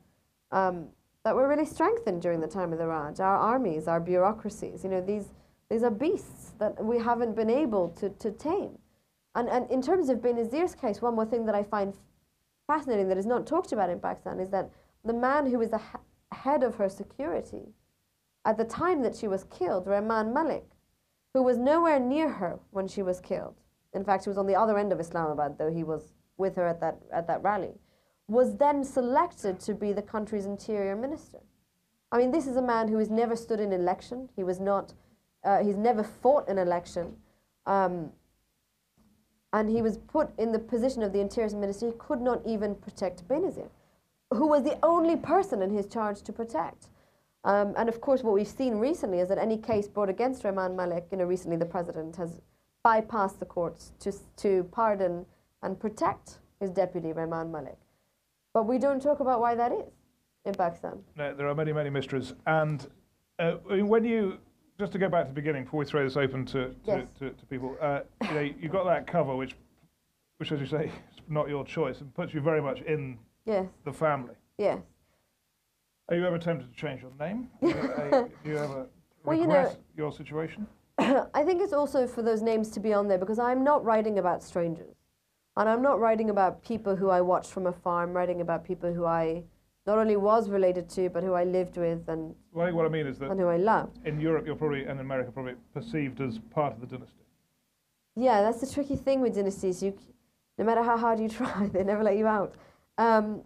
that were really strengthened during the time of the Raj. Our armies, our bureaucracies, you know, these are beasts that we haven't been able to tame. And in terms of Benazir's case, one more thing that I find fascinating that is not talked about in Pakistan is that the man who was the head of her security at the time that she was killed, Rahman Malik, who was nowhere near her when she was killed. In fact, he was on the other end of Islamabad, though he was with her at that rally, was then selected to be the country's interior minister. I mean, this is a man who has never stood in election. He was not, he's never fought an election. And he was put in the position of the interior minister. He could not even protect Benazir, who was the only person in his charge to protect. And of course, what we've seen recently is that any case brought against Rahman Malik, you know, recently the president has bypassed the courts to pardon and protect his deputy, Rahman Malik. But we don't talk about why that is in Pakistan. No, there are many, many mysteries. And when you, just to go back to the beginning, before we throw this open to people, you know, you've got that cover, which, as you say, is not your choice, and puts you very much in the family. Yes. Are you ever tempted to change your name? Do you ever regret your situation? I think it's also for those names to be on there, because I'm not writing about strangers. And I'm not writing about people who I watched from afar. I'm writing about people who I not only was related to, but who I lived with and well, what I mean is that and who I loved. In Europe, you're probably, and in America, probably perceived as part of the dynasty. Yeah, that's the tricky thing with dynasties. No matter how hard you try, they never let you out. No,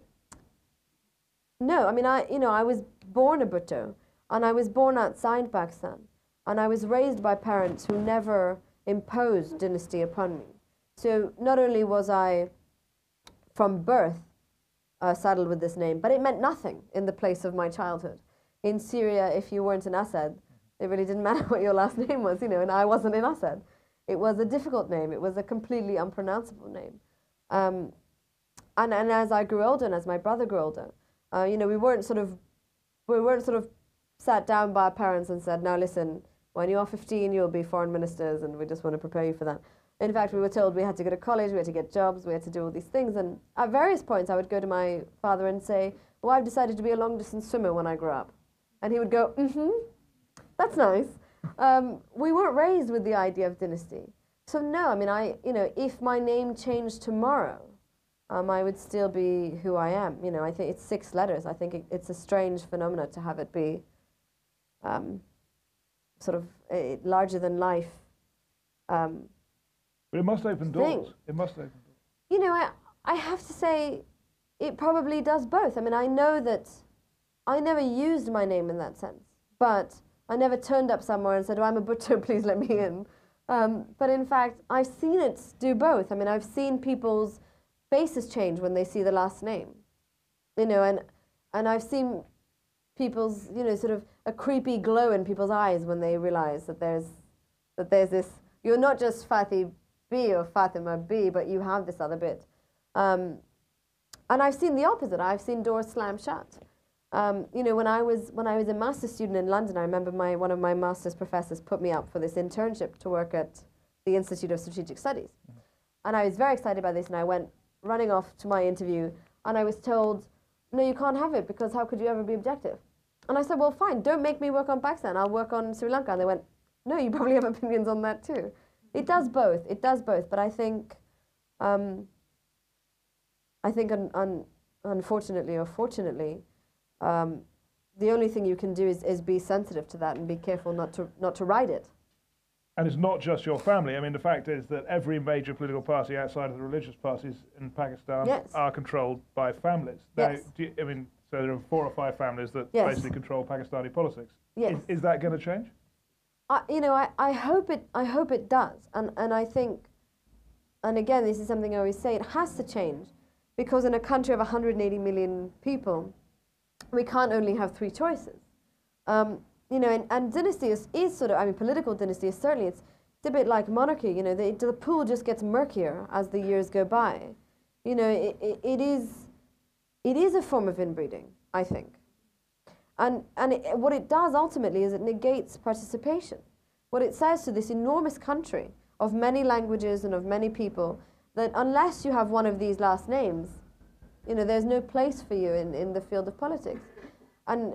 I mean, I was born a Bhutto, and I was born outside Pakistan, and I was raised by parents who never imposed dynasty upon me. So not only was I, from birth, saddled with this name, but it meant nothing in the place of my childhood. In Syria, if you weren't an Assad, it really didn't matter what your last name was, you know, and I wasn't an Assad. It was a difficult name. It was a completely unpronounceable name. And as I grew older, and as my brother grew older, you know, we weren't sort of sat down by our parents and said, now listen, when you're 15, you'll be foreign ministers, and we just want to prepare you for that. In fact, we were told we had to go to college, we had to get jobs, we had to do all these things. And at various points, I would go to my father and say, well, I've decided to be a long-distance swimmer when I grow up. And he would go, that's nice. We weren't raised with the idea of dynasty. So no, I mean, you know, if my name changed tomorrow, I would still be who I am. You know, I think it's 6 letters. I think it's a strange phenomenon to have it be sort of larger than life. But it must open doors. It must open doors. You know, I have to say, it probably does both. I mean, I know that I never used my name in that sense, but I never turned up somewhere and said, oh, I'm a Bhutto, please let me in. But in fact, I've seen it do both. I mean, I've seen people's faces change when they see the last name. You know, and I've seen people's, you know, sort of a creepy glow in people's eyes when they realize that there's this, you're not just Fatih B or Fatima B, but you have this other bit. And I've seen the opposite. I've seen doors slam shut. You know, when I was a master's student in London, I remember one of my master's professors put me up for this internship to work at the Institute of Strategic Studies. And I was very excited about this, and I went running off to my interview, and I was told, no, you can't have it, because how could you ever be objective? And I said, well, fine, don't make me work on Pakistan, I'll work on Sri Lanka. And they went, no, you probably have opinions on that too. It does both. It does both. But I think, unfortunately or fortunately, the only thing you can do is be sensitive to that and be careful not to ride it. And it's not just your family. I mean, the fact is that every major political party outside of the religious parties in Pakistan are controlled by families. Now, I mean, so there are 4 or 5 families that basically control Pakistani politics. Yes. Is that going to change? You know, I hope it does, and I think, and again, this is something I always say, it has to change, because in a country of 180 million people, we can't only have 3 choices. You know, and dynasty is sort of, I mean, political dynasty is certainly, it's a bit like monarchy. You know, the pool just gets murkier as the years go by. You know, it is, it is a form of inbreeding, I think. And what it does ultimately is it negates participation. What it says to this enormous country of many languages and of many people, that unless you have one of these last names, you know, there's no place for you in the field of politics. And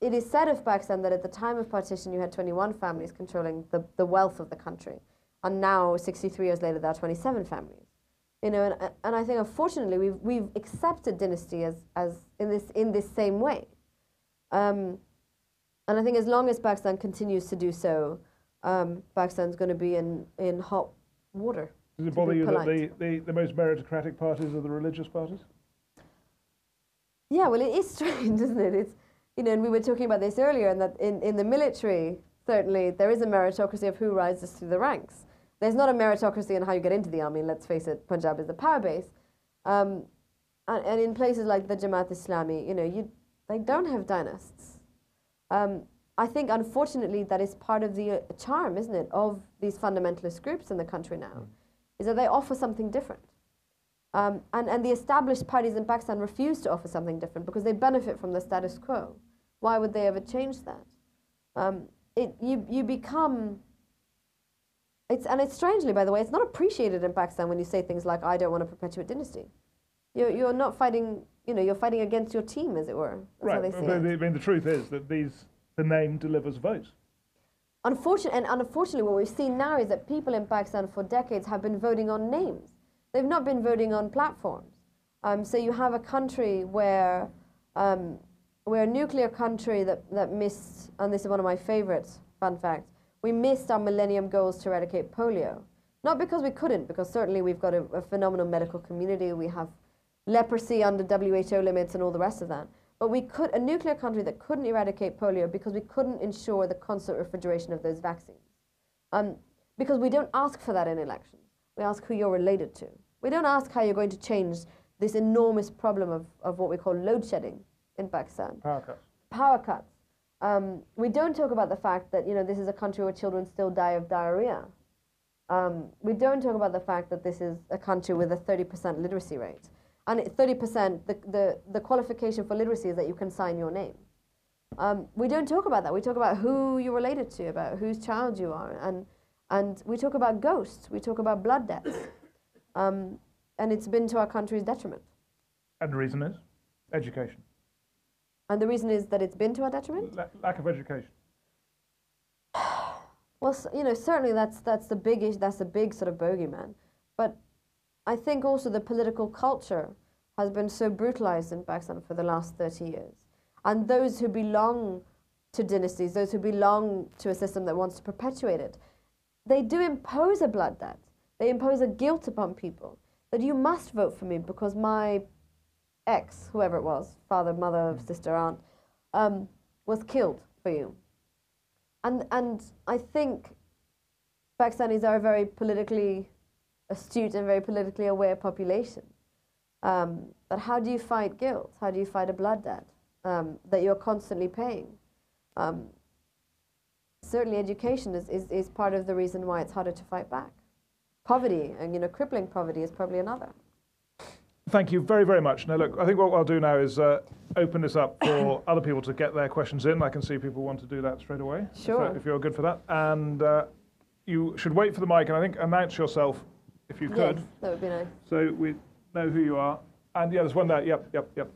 it is said of Pakistan that at the time of partition you had 21 families controlling the wealth of the country. And now, 63 years later, there are 27 families. You know, and I think unfortunately we've accepted dynasty as in this same way. And I think as long as Pakistan continues to do so, Pakistan's going to be in hot water. Does it bother you that the most meritocratic parties are the religious parties? Yeah, well, it is strange, isn't it? It's, you know, and we were talking about this earlier, and that in the military, certainly, there is a meritocracy of who rises through the ranks. There's not a meritocracy in how you get into the army. Let's face it, Punjab is the power base. And in places like the Jamaat Islami, you know, they don't have dynasts. I think, unfortunately, that is part of the charm, isn't it, of these fundamentalist groups in the country now, is that they offer something different. And the established parties in Pakistan refuse to offer something different because they benefit from the status quo. Why would they ever change that? You become... and it's strangely, by the way, it's not appreciated in Pakistan when you say things like, I don't want to perpetuate dynasty. You're not fighting, you know, you're fighting against your team, as it were. That's how they see it. I mean, the truth is that the name delivers votes. Unfortunately, what we've seen now is that people in Pakistan for decades have been voting on names. They've not been voting on platforms. So you have a country where a nuclear country that missed, and this is one of my favorite fun facts, we missed our millennium goals to eradicate polio. Not because we couldn't, because certainly we've got a phenomenal medical community, we have leprosy under WHO limits and all the rest of that. But a nuclear country that couldn't eradicate polio because we couldn't ensure the constant refrigeration of those vaccines. Because we don't ask for that in elections. We ask who you're related to. We don't ask how you're going to change this enormous problem of what we call load shedding in Pakistan. Power cuts. Power cuts. We don't talk about the fact that, you know, this is a country where children still die of diarrhea. We don't talk about the fact that this is a country with a 30% literacy rate. And 30%, the qualification for literacy is that you can sign your name. We don't talk about that. We talk about who you're related to, about whose child you are. And we talk about ghosts. We talk about blood debts. And it's been to our country's detriment. And the reason is education. And the reason is that it's been to our detriment? Lack of education. Well, you know, certainly that's the big sort of bogeyman. But I think also the political culture has been so brutalized in Pakistan for the last 30 years. And those who belong to dynasties, those who belong to a system that wants to perpetuate it, they do impose a blood debt. They impose a guilt upon people that you must vote for me because my ex, whoever it was, father, mother, sister, aunt, was killed for you. And I think Pakistanis are a very politically astute and very politically aware population. But how do you fight guilt? How do you fight a blood debt that you're constantly paying? Certainly education is part of the reason why it's harder to fight back. Poverty, and you know, crippling poverty is probably another. Thank you very, very much. Now, look, I think what I'll do now is open this up for other people to get their questions in. I can see people want to do that straight away. Sure. If you're good for that. And you should wait for the mic and I think announce yourself if you could. Yes, that would be nice. So we know who you are. And yeah, there's one there. Yep.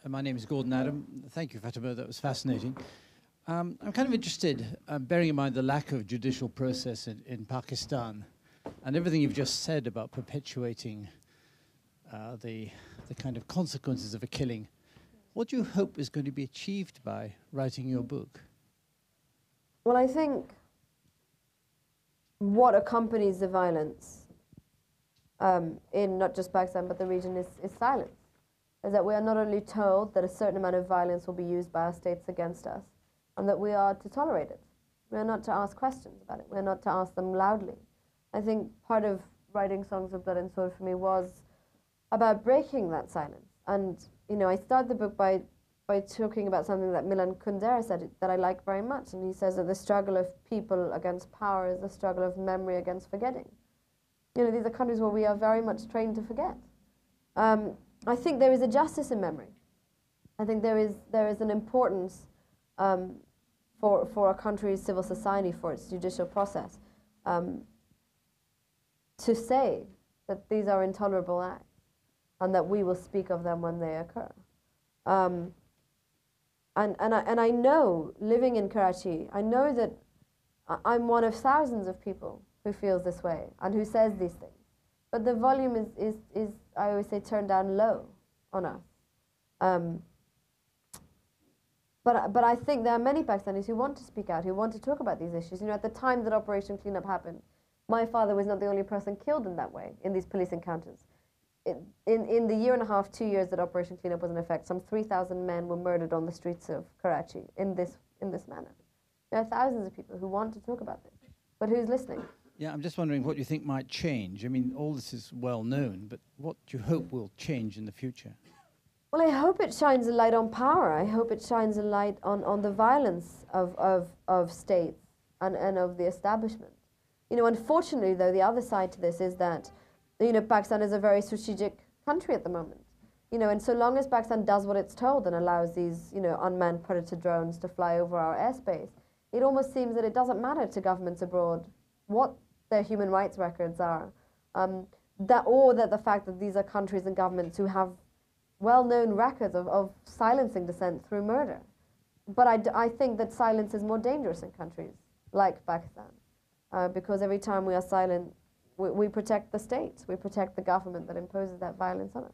My name is Gordon Adam. Thank you, Fatima. That was fascinating. I'm kind of interested, bearing in mind the lack of judicial process in Pakistan and everything you've just said about perpetuating the kind of consequences of a killing. What do you hope is going to be achieved by writing your book? Well, I think what accompanies the violence in not just Pakistan but the region is silence. Is that we are not only told that a certain amount of violence will be used by our states against us and that we are to tolerate it. We are not to ask questions about it. We are not to ask them loudly. I think part of writing Songs of Blood and Sword for me was about breaking that silence. And, you know, I start the book by talking about something that Milan Kundera said that I like very much. And he says that the struggle of people against power is the struggle of memory against forgetting. You know, these are countries where we are very much trained to forget. I think there is a justice in memory. I think there is an importance for a country's civil society, for its judicial process, to say that these are intolerable acts and that we will speak of them when they occur. And I know, living in Karachi, I know that I'm one of thousands of people who feels this way and who says these things. But the volume is I always say, turned down low on us. But I think there are many Pakistanis who want to speak out, who want to talk about these issues. You know, at the time that Operation Cleanup happened, my father was not the only person killed in that way, in these police encounters. In the year and a half, 2 years that Operation Cleanup was in effect, some 3,000 men were murdered on the streets of Karachi in this manner. There are thousands of people who want to talk about this, but who's listening? Yeah, I'm just wondering what you think might change. I mean, all this is well known, but what do you hope will change in the future? Well, I hope it shines a light on power. I hope it shines a light on the violence of states and of the establishment. You know, unfortunately, though, the other side to this is that, you know, Pakistan is a very strategic country at the moment. You know, and so long as Pakistan does what it's told and allows these, you know, unmanned predator drones to fly over our airspace, it almost seems that it doesn't matter to governments abroad what their human rights records are, that the fact that these are countries and governments who have well-known records of silencing dissent through murder. But I think that silence is more dangerous in countries like Pakistan, because every time we are silent, we protect the state, we protect the government that imposes that violence on us.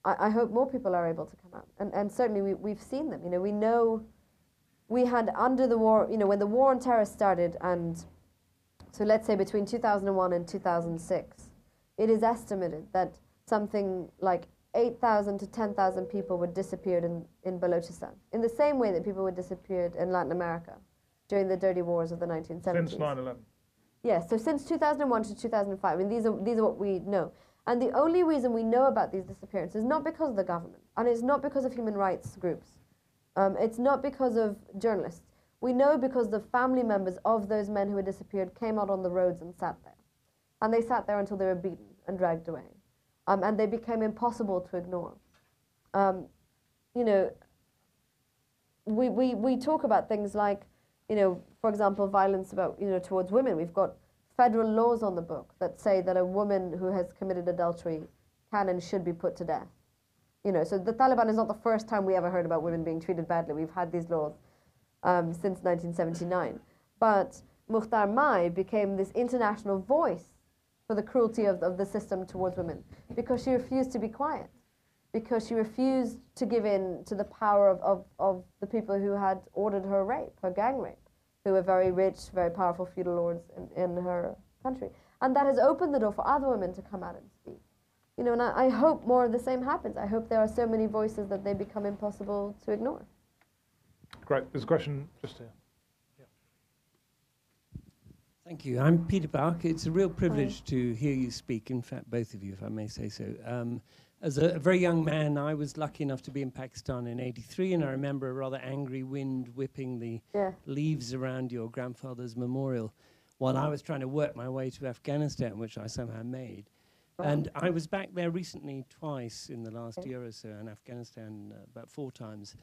I hope more people are able to come out, and certainly we've seen them. You know, we know we had under the war, you know, when the war on terror started, and so let's say between 2001 and 2006, it is estimated that something like 8,000 to 10,000 people were disappeared in Balochistan, in the same way that people were disappeared in Latin America during the dirty wars of the 1970s. Since 9/11. Yes, so since 2001 to 2005, I mean, these are what we know. And the only reason we know about these disappearances is not because of the government, and it's not because of human rights groups. It's not because of journalists. We know because the family members of those men who had disappeared came out on the roads and sat there. And they sat there until they were beaten and dragged away. And they became impossible to ignore. You know, we talk about things like, you know, for example, violence towards women. We've got federal laws on the book that say that a woman who has committed adultery can and should be put to death. You know, so the Taliban is not the first time we ever heard about women being treated badly. We've had these laws since 1979. But Mukhtar Mai became this international voice for the cruelty of the system towards women because she refused to be quiet, because she refused to give in to the power of the people who had ordered her rape, her gang rape, who were very rich, very powerful feudal lords in her country. And that has opened the door for other women to come out and speak. You know, and I hope more of the same happens. I hope there are so many voices that they become impossible to ignore. Great. There's a question just here. Thank you. I'm Peter Bach. It's a real privilege to hear you speak, in fact, both of you, if I may say so. As a very young man, I was lucky enough to be in Pakistan in '83, and I remember a rather angry wind whipping the leaves around your grandfather's memorial while I was trying to work my way to Afghanistan, which I somehow made. Wow. And I was back there recently twice in the last year or so, in Afghanistan about 4 times.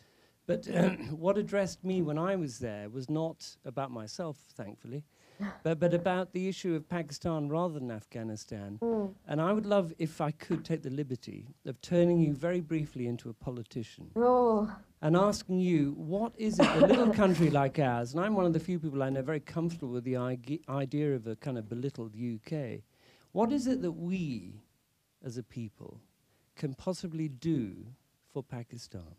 But what addressed me when I was there was not about myself, thankfully, but about the issue of Pakistan rather than Afghanistan. And I would love, if I could, take the liberty of turning you very briefly into a politician and asking you, what is it, a little country like ours, and I'm one of the few people I know very comfortable with the idea of a kind of belittled UK, what is it that we, as a people, can possibly do for Pakistan?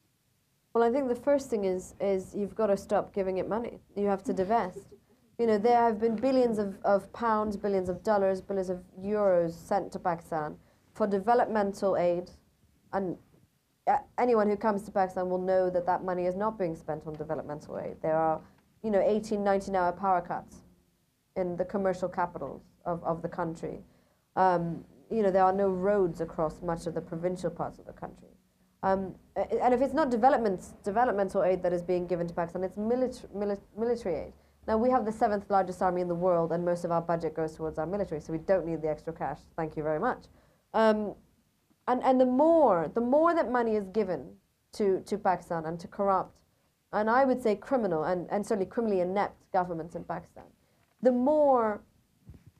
Well, I think the first thing is you've got to stop giving it money. You have to divest. You know, there have been billions of pounds, billions of dollars, billions of euros sent to Pakistan for developmental aid. And anyone who comes to Pakistan will know that that money is not being spent on developmental aid. There are, 18, 19-hour power cuts in the commercial capitals of the country. There are no roads across much of the provincial parts of the country. And if it's not developmental aid that is being given to Pakistan, it's military aid. Now, we have the 7th largest army in the world, and most of our budget goes towards our military, so we don't need the extra cash. Thank you very much. and the more that money is given to Pakistan and to corrupt, and I would say criminal and certainly criminally inept governments in Pakistan, the more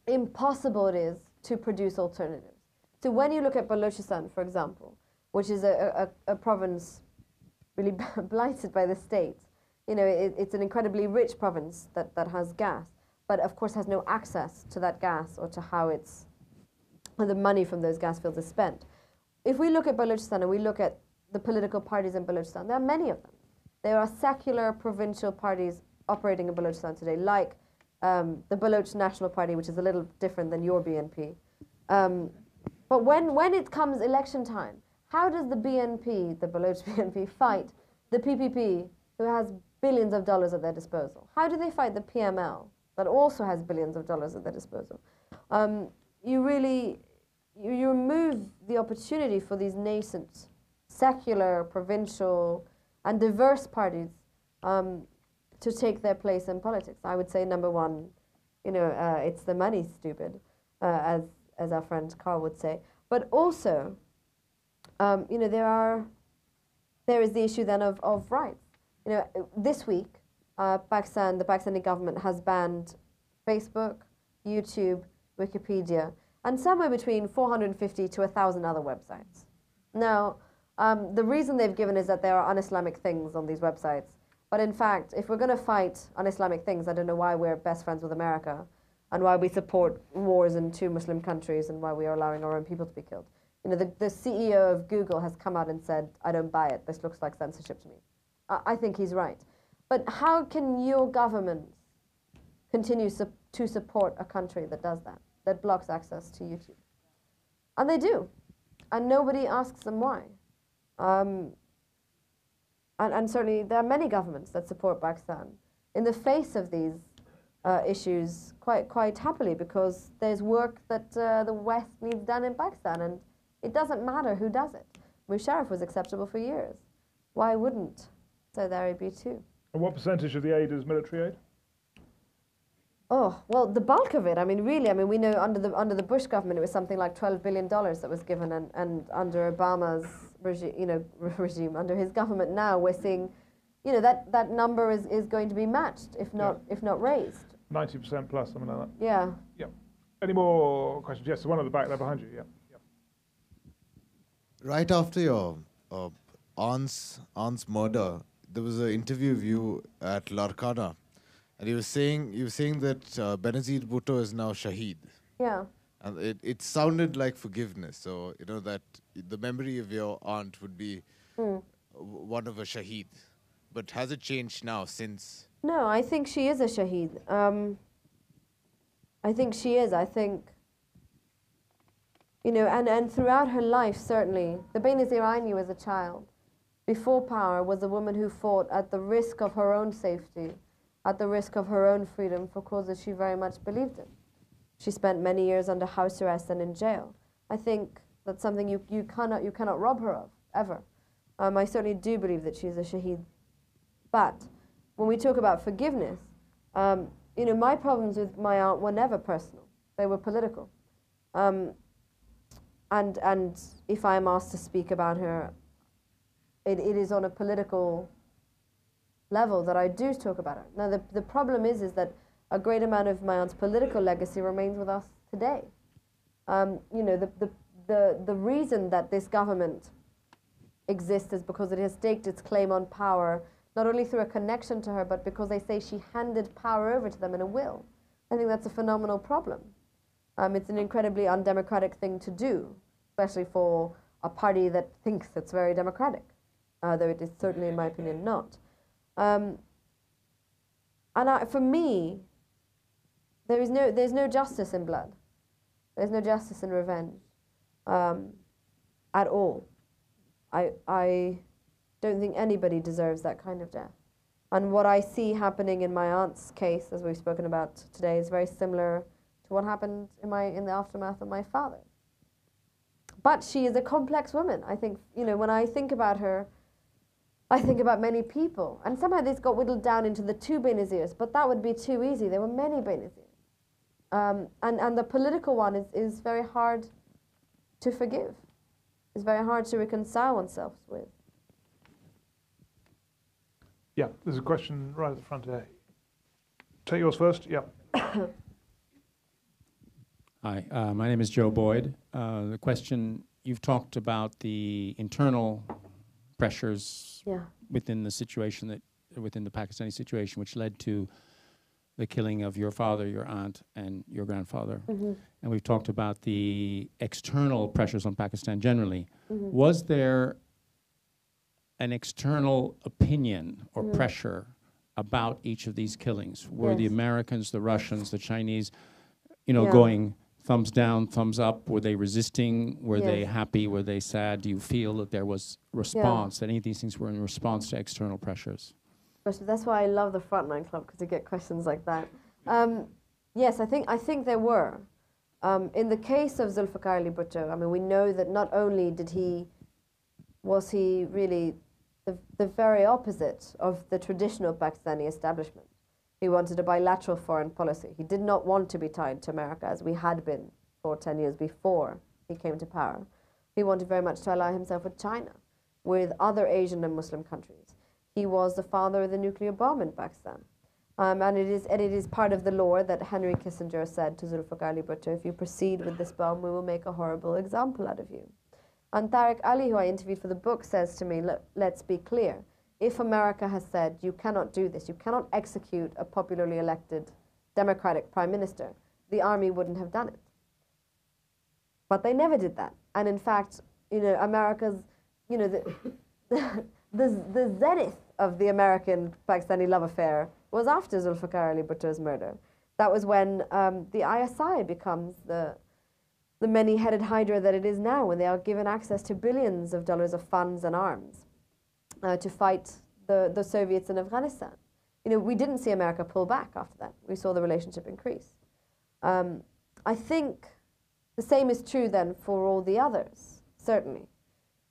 impossible it is to produce alternatives. So when you look at Balochistan, for example, which is a province really blighted by the state, you know, it's an incredibly rich province that has gas, but of course has no access to that gas or to how the money from those gas fields is spent. If we look at Balochistan and we look at the political parties in Balochistan, there are many of them. There are secular provincial parties operating in Balochistan today, like the Baloch National Party, which is a little different than your BNP. But when it comes election time, how does the BNP, the Baloch BNP, fight the PPP, who has billions of dollars at their disposal? How do they fight the PML, that also has billions of dollars at their disposal? You remove the opportunity for these nascent, secular, provincial, and diverse parties to take their place in politics. I would say number one, you know, it's the money, stupid, as our friend Carl would say. But also, you know, there is the issue then of rights. You know, this week, the Pakistani government has banned Facebook, YouTube, Wikipedia, and somewhere between 450 to 1,000 other websites. Now, the reason they've given is that there are un-Islamic things on these websites. But in fact, if we're going to fight un-Islamic things, I don't know why we're best friends with America and why we support wars in 2 Muslim countries and why we are allowing our own people to be killed. You know, the CEO of Google has come out and said, I don't buy it. This looks like censorship to me. I think he's right. But how can your government continue to support a country that does that, that blocks access to YouTube? And they do. And nobody asks them why. And certainly there are many governments that support Pakistan in the face of these issues quite happily, because there's work that the West needs done in Pakistan, and it doesn't matter who does it. Musharraf was acceptable for years. Why wouldn't Saudi Arabia too? And what percentage of the aid is military aid? Oh, well, the bulk of it, I mean, really, I mean, we know under the Bush government, it was something like $12 billion that was given, and under Obama's regime, under his government now, we're seeing, you know, that number is going to be matched, if not raised. 90% plus, something like that. Yeah. Yeah. Any more questions? Yes, the one at the back there behind you. Yeah. Right after your aunt's murder, there was an interview of you at Larkana, and you were saying that Benazir Bhutto is now Shaheed. Yeah. And it sounded like forgiveness. So, you know, that the memory of your aunt would be one of a Shaheed. But has it changed now since? No, I think she is a Shaheed. I think she is. I think, you know, and throughout her life, certainly, the Benazir I knew as a child, before power, was a woman who fought at the risk of her own safety, at the risk of her own freedom, for causes she very much believed in. She spent many years under house arrest and in jail. I think that's something you cannot rob her of, ever. I certainly do believe that she's a Shaheed. But when we talk about forgiveness, you know, my problems with my aunt were never personal. They were political. And if I'm asked to speak about her, it is on a political level that I do talk about her. Now, the problem is that a great amount of my aunt's political legacy remains with us today. You know, the reason that this government exists is because it has staked its claim on power, not only through a connection to her, but because they say she handed power over to them in a will. I think that's a phenomenal problem. It's an incredibly undemocratic thing to do, especially for a party that thinks it's very democratic, though it is certainly, in my opinion, not. And for me, there's no justice in blood. There's no justice in revenge, at all. I don't think anybody deserves that kind of death. And what I see happening in my aunt's case, as we've spoken about today, is very similar to what happened in the aftermath of my father. But she is a complex woman. I think, you know, when I think about her, I think about many people. And somehow this got whittled down into the 2 Benazirs, but that would be too easy. There were many Benazirs. And the political one is very hard to forgive. is very hard to reconcile oneself with. Yeah, there's a question right at the front here. Take yours first. Yeah. Hi, my name is Joe Boyd. The question, you've talked about the internal pressures Yeah. within the situation within the Pakistani situation, which led to the killing of your father, your aunt, and your grandfather. Mm-hmm. And we've talked about the external pressures on Pakistan generally. Mm-hmm. Was there an external opinion or Mm-hmm. pressure about each of these killings? Were the Yes. Americans, the Russians, the Chinese, Yeah. going thumbs down, thumbs up? Were they resisting? Were they Yes. happy? Were they sad? Do you feel that there was response, that any of these things were in response to external pressures? That's why I love the Frontline Club, because you get questions like that. Yes, I think there were. In the case of Zulfikar Ali Bhutto, I mean, we know that not only was he really the very opposite of the traditional Pakistani establishment. He wanted a bilateral foreign policy. He did not want to be tied to America, as we had been for 10 years before he came to power. He wanted very much to ally himself with China, with other Asian and Muslim countries. He was the father of the nuclear bomb in Pakistan. And it is part of the lore that Henry Kissinger said to Zulfikar Ali Bhutto, if you proceed with this bomb, we will make a horrible example out of you. And Tariq Ali, who I interviewed for the book, says to me, let's be clear. If America has said, you cannot do this, you cannot execute a popularly elected democratic prime minister, the army wouldn't have done it. But they never did that. And in fact, America's, the zenith of the American-Pakistani love affair was after Zulfikar Ali Bhutto's murder. That was when the ISI becomes the many-headed hydra that it is now, when they are given access to billions of dollars of funds and arms to fight the Soviets in Afghanistan. We didn't see America pull back after that. We saw the relationship increase. I think the same is true then for all the others, certainly.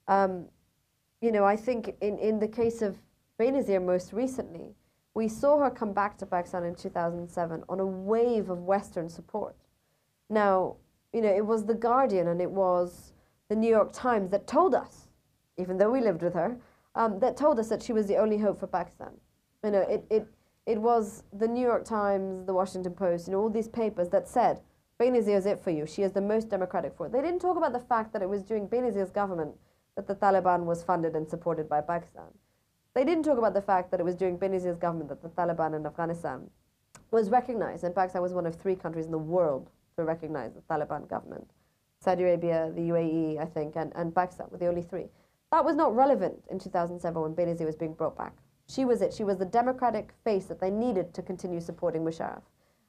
I think in the case of Benazir most recently, we saw her come back to Pakistan in 2007 on a wave of Western support. Now, it was The Guardian and it was the New York Times that told us, even though we lived with her, that told us that she was the only hope for Pakistan. It was the New York Times, the Washington Post, all these papers that said, Benazir is it for you. She is the most democratic for it. They didn't talk about the fact that it was during Benazir's government that the Taliban was funded and supported by Pakistan. They didn't talk about the fact that it was during Benazir's government that the Taliban in Afghanistan was recognized, and Pakistan was one of 3 countries in the world to recognize the Taliban government. Saudi Arabia, the UAE, I think, and Pakistan were the only 3. That was not relevant in 2007 when Benazir was being brought back. She was it. She was the democratic face that they needed to continue supporting Musharraf.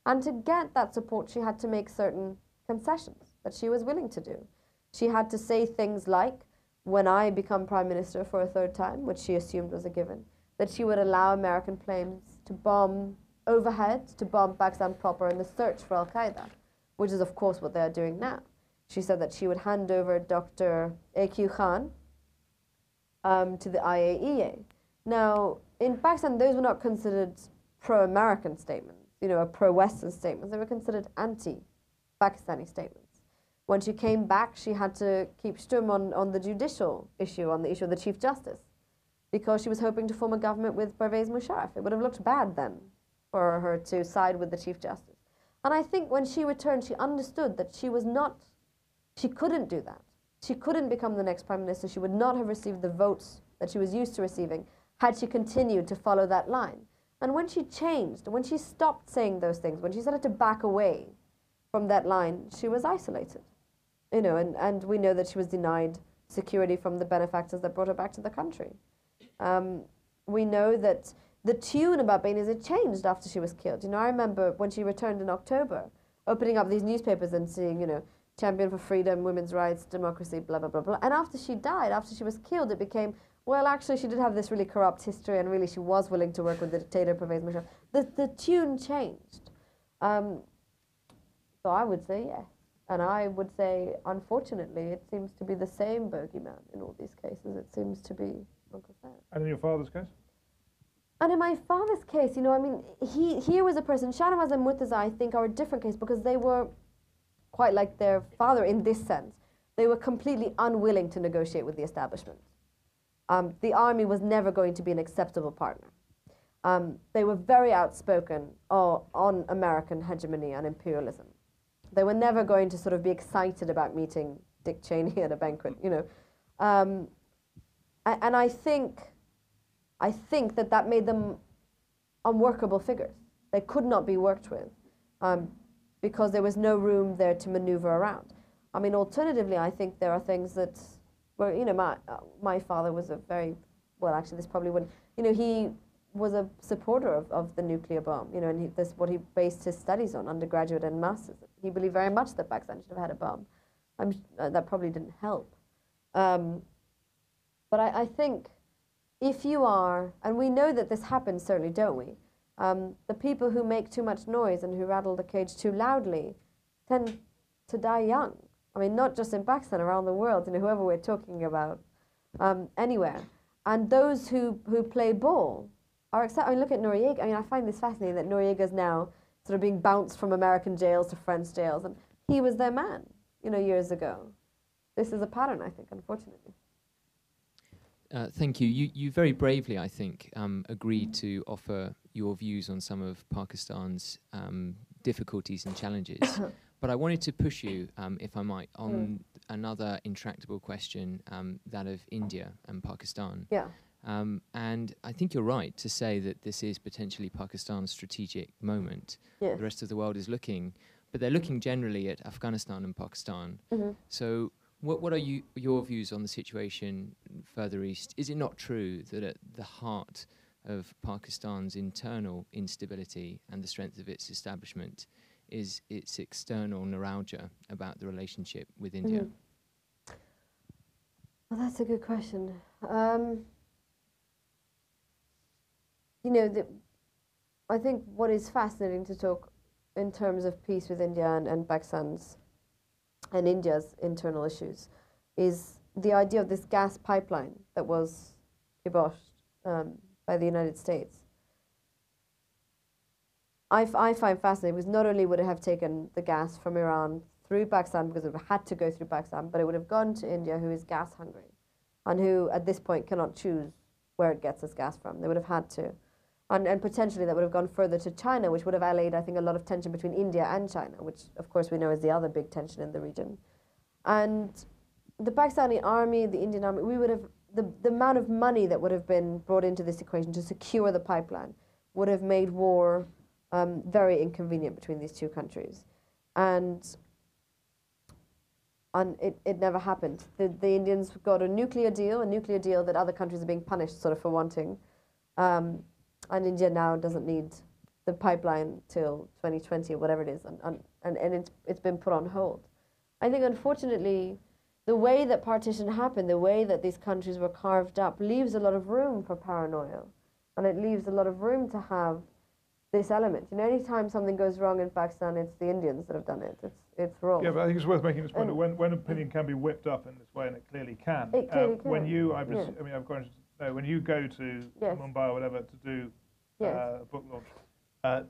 And to get that support, she had to make certain concessions that she was willing to do. She had to say things like, when I become prime minister for a 3rd time, which she assumed was a given, that she would allow American planes to bomb overhead, to bomb Pakistan proper in the search for Al-Qaeda, which is of course what they are doing now. She said that she would hand over Dr. A.Q. Khan to the IAEA. Now, in Pakistan, those were not considered pro-American statements, or pro-Western statements. They were considered anti-Pakistani statements. When she came back, she had to keep stum on the judicial issue, on the issue of the Chief Justice, because she was hoping to form a government with Pervez Musharraf. It would have looked bad then for her to side with the Chief Justice. And I think when she returned, she understood that she couldn't do that. She couldn't become the next prime minister. She would not have received the votes that she was used to receiving had she continued to follow that line. And when she changed, when she stopped saying those things, when she started to back away from that line, she was isolated. And we know that she was denied security from the benefactors that brought her back to the country. We know that the tune about Benazir changed after she was killed. I remember when she returned in October, opening up these newspapers and seeing, champion for freedom, women's rights, democracy, blah, blah, blah, blah. And after she died, after she was killed, it became, well, actually, she did have this really corrupt history, and really she was willing to work with the dictator, Pervez Musharraf. The tune changed. So I would say yes. And I would say, unfortunately, it seems to be the same bogeyman in all these cases. It seems to be Uncle Sam. And in your father's case? And in my father's case, here was a person, Shahnawaz and Murtaza, I think, are a different case because they were quite like their father in this sense. they were completely unwilling to negotiate with the establishment. The army was never going to be an acceptable partner. They were very outspoken on American hegemony and imperialism. They were never going to sort of be excited about meeting Dick Cheney at a banquet, you know. And I think that made them unworkable figures. They could not be worked with because there was no room there to maneuver around. I mean, alternatively, I think there are things that were, you know, my father was a very, well, actually, this probably wouldn't, you know, he was a supporter of the nuclear bomb, you know, and that's what he based his studies on, undergraduate and master's. He believed very much that Pakistan should have had a bomb. That probably didn't help. But I think if you are, and we know that this happens, certainly, don't we? The people who make too much noise and who rattle the cage too loudly tend to die young. I mean, not just in Pakistan, around the world, you know, whoever we're talking about, anywhere. And those who play ball are I mean, look at Noriega. I mean, I find this fascinating that Noriega's now sort of being bounced from American jails to French jails, and he was their man, you know, years ago. This is a pattern, I think, unfortunately. Thank you. You very bravely, I think, agreed to offer your views on some of Pakistan's difficulties and challenges. But I wanted to push you, if I might, on another intractable question, that of India and Pakistan. Yeah. And I think you're right to say that this is potentially Pakistan's strategic moment. Yes. The rest of the world is looking, but they're looking generally at Afghanistan and Pakistan. So what are your views on the situation further east? Is it not true that at the heart of Pakistan's internal instability and the strength of its establishment is its external neuralgia about the relationship with India? Well, that's a good question. You know, I think what is fascinating to talk in terms of peace with India and Pakistan's and India's internal issues is the idea of this gas pipeline that was kiboshed by the United States. I find fascinating because not only would it have taken the gas from Iran through Pakistan because it would have had to go through Pakistan, but it would have gone to India, who is gas hungry and who at this point cannot choose where it gets its gas from. They would have had to. And potentially that would have gone further to China, which would have allayed, I think, a lot of tension between India and China, which, of course, we know is the other big tension in the region. And the Pakistani army, the Indian army, we would have, the amount of money that would have been brought into this equation to secure the pipeline would have made war very inconvenient between these two countries. And it never happened. The Indians got a nuclear deal that other countries are being punished sort of for wanting. And India now doesn't need the pipeline till 2020 or whatever it is, and it's been put on hold. I think, unfortunately, the way that partition happened, the way that these countries were carved up, leaves a lot of room for paranoia, and it leaves a lot of room to have this element. You know, anytime something goes wrong in Pakistan, it's the Indians that have done it. It's wrong. Yeah, but I think it's worth making this point that when opinion can be whipped up in this way, and it clearly can. It clearly can. When you, I mean, I've gone. When you go to Mumbai or whatever to do a book launch,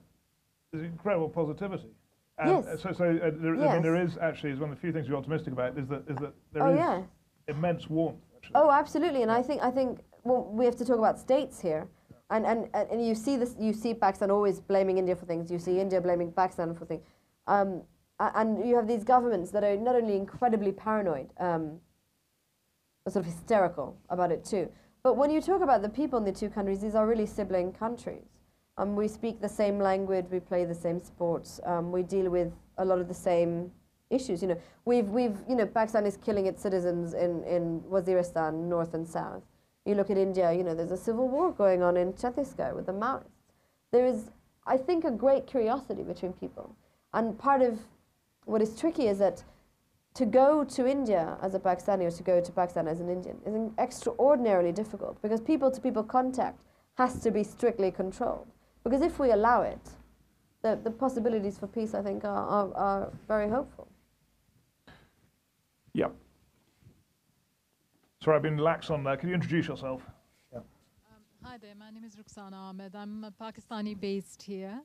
there's incredible positivity. And so I mean, there is actually, is one of the few things you're optimistic about, is that there is immense warmth. Actually. Oh, absolutely. And I think well, we have to talk about states here, and you see this. You see Pakistan always blaming India for things. You see India blaming Pakistan for things, and you have these governments that are not only incredibly paranoid, but sort of hysterical about it too. But when you talk about the people in the two countries, these are really sibling countries. We speak the same language, we play the same sports, we deal with a lot of the same issues. You know, you know, Pakistan is killing its citizens in Waziristan, north and south. You look at India, you know, there's a civil war going on in Chhattisgarh with the Maoists. There is, I think, a great curiosity between people. And part of what is tricky is that to go to India as a Pakistani or to go to Pakistan as an Indian is extraordinarily difficult because people-to-people contact has to be strictly controlled. Because if we allow it, the possibilities for peace, I think, are very hopeful. Yeah. Sorry, I've been lax on that. Can you introduce yourself? Yeah. Hi there, my name is Rukhsana Ahmed. I'm Pakistani based here.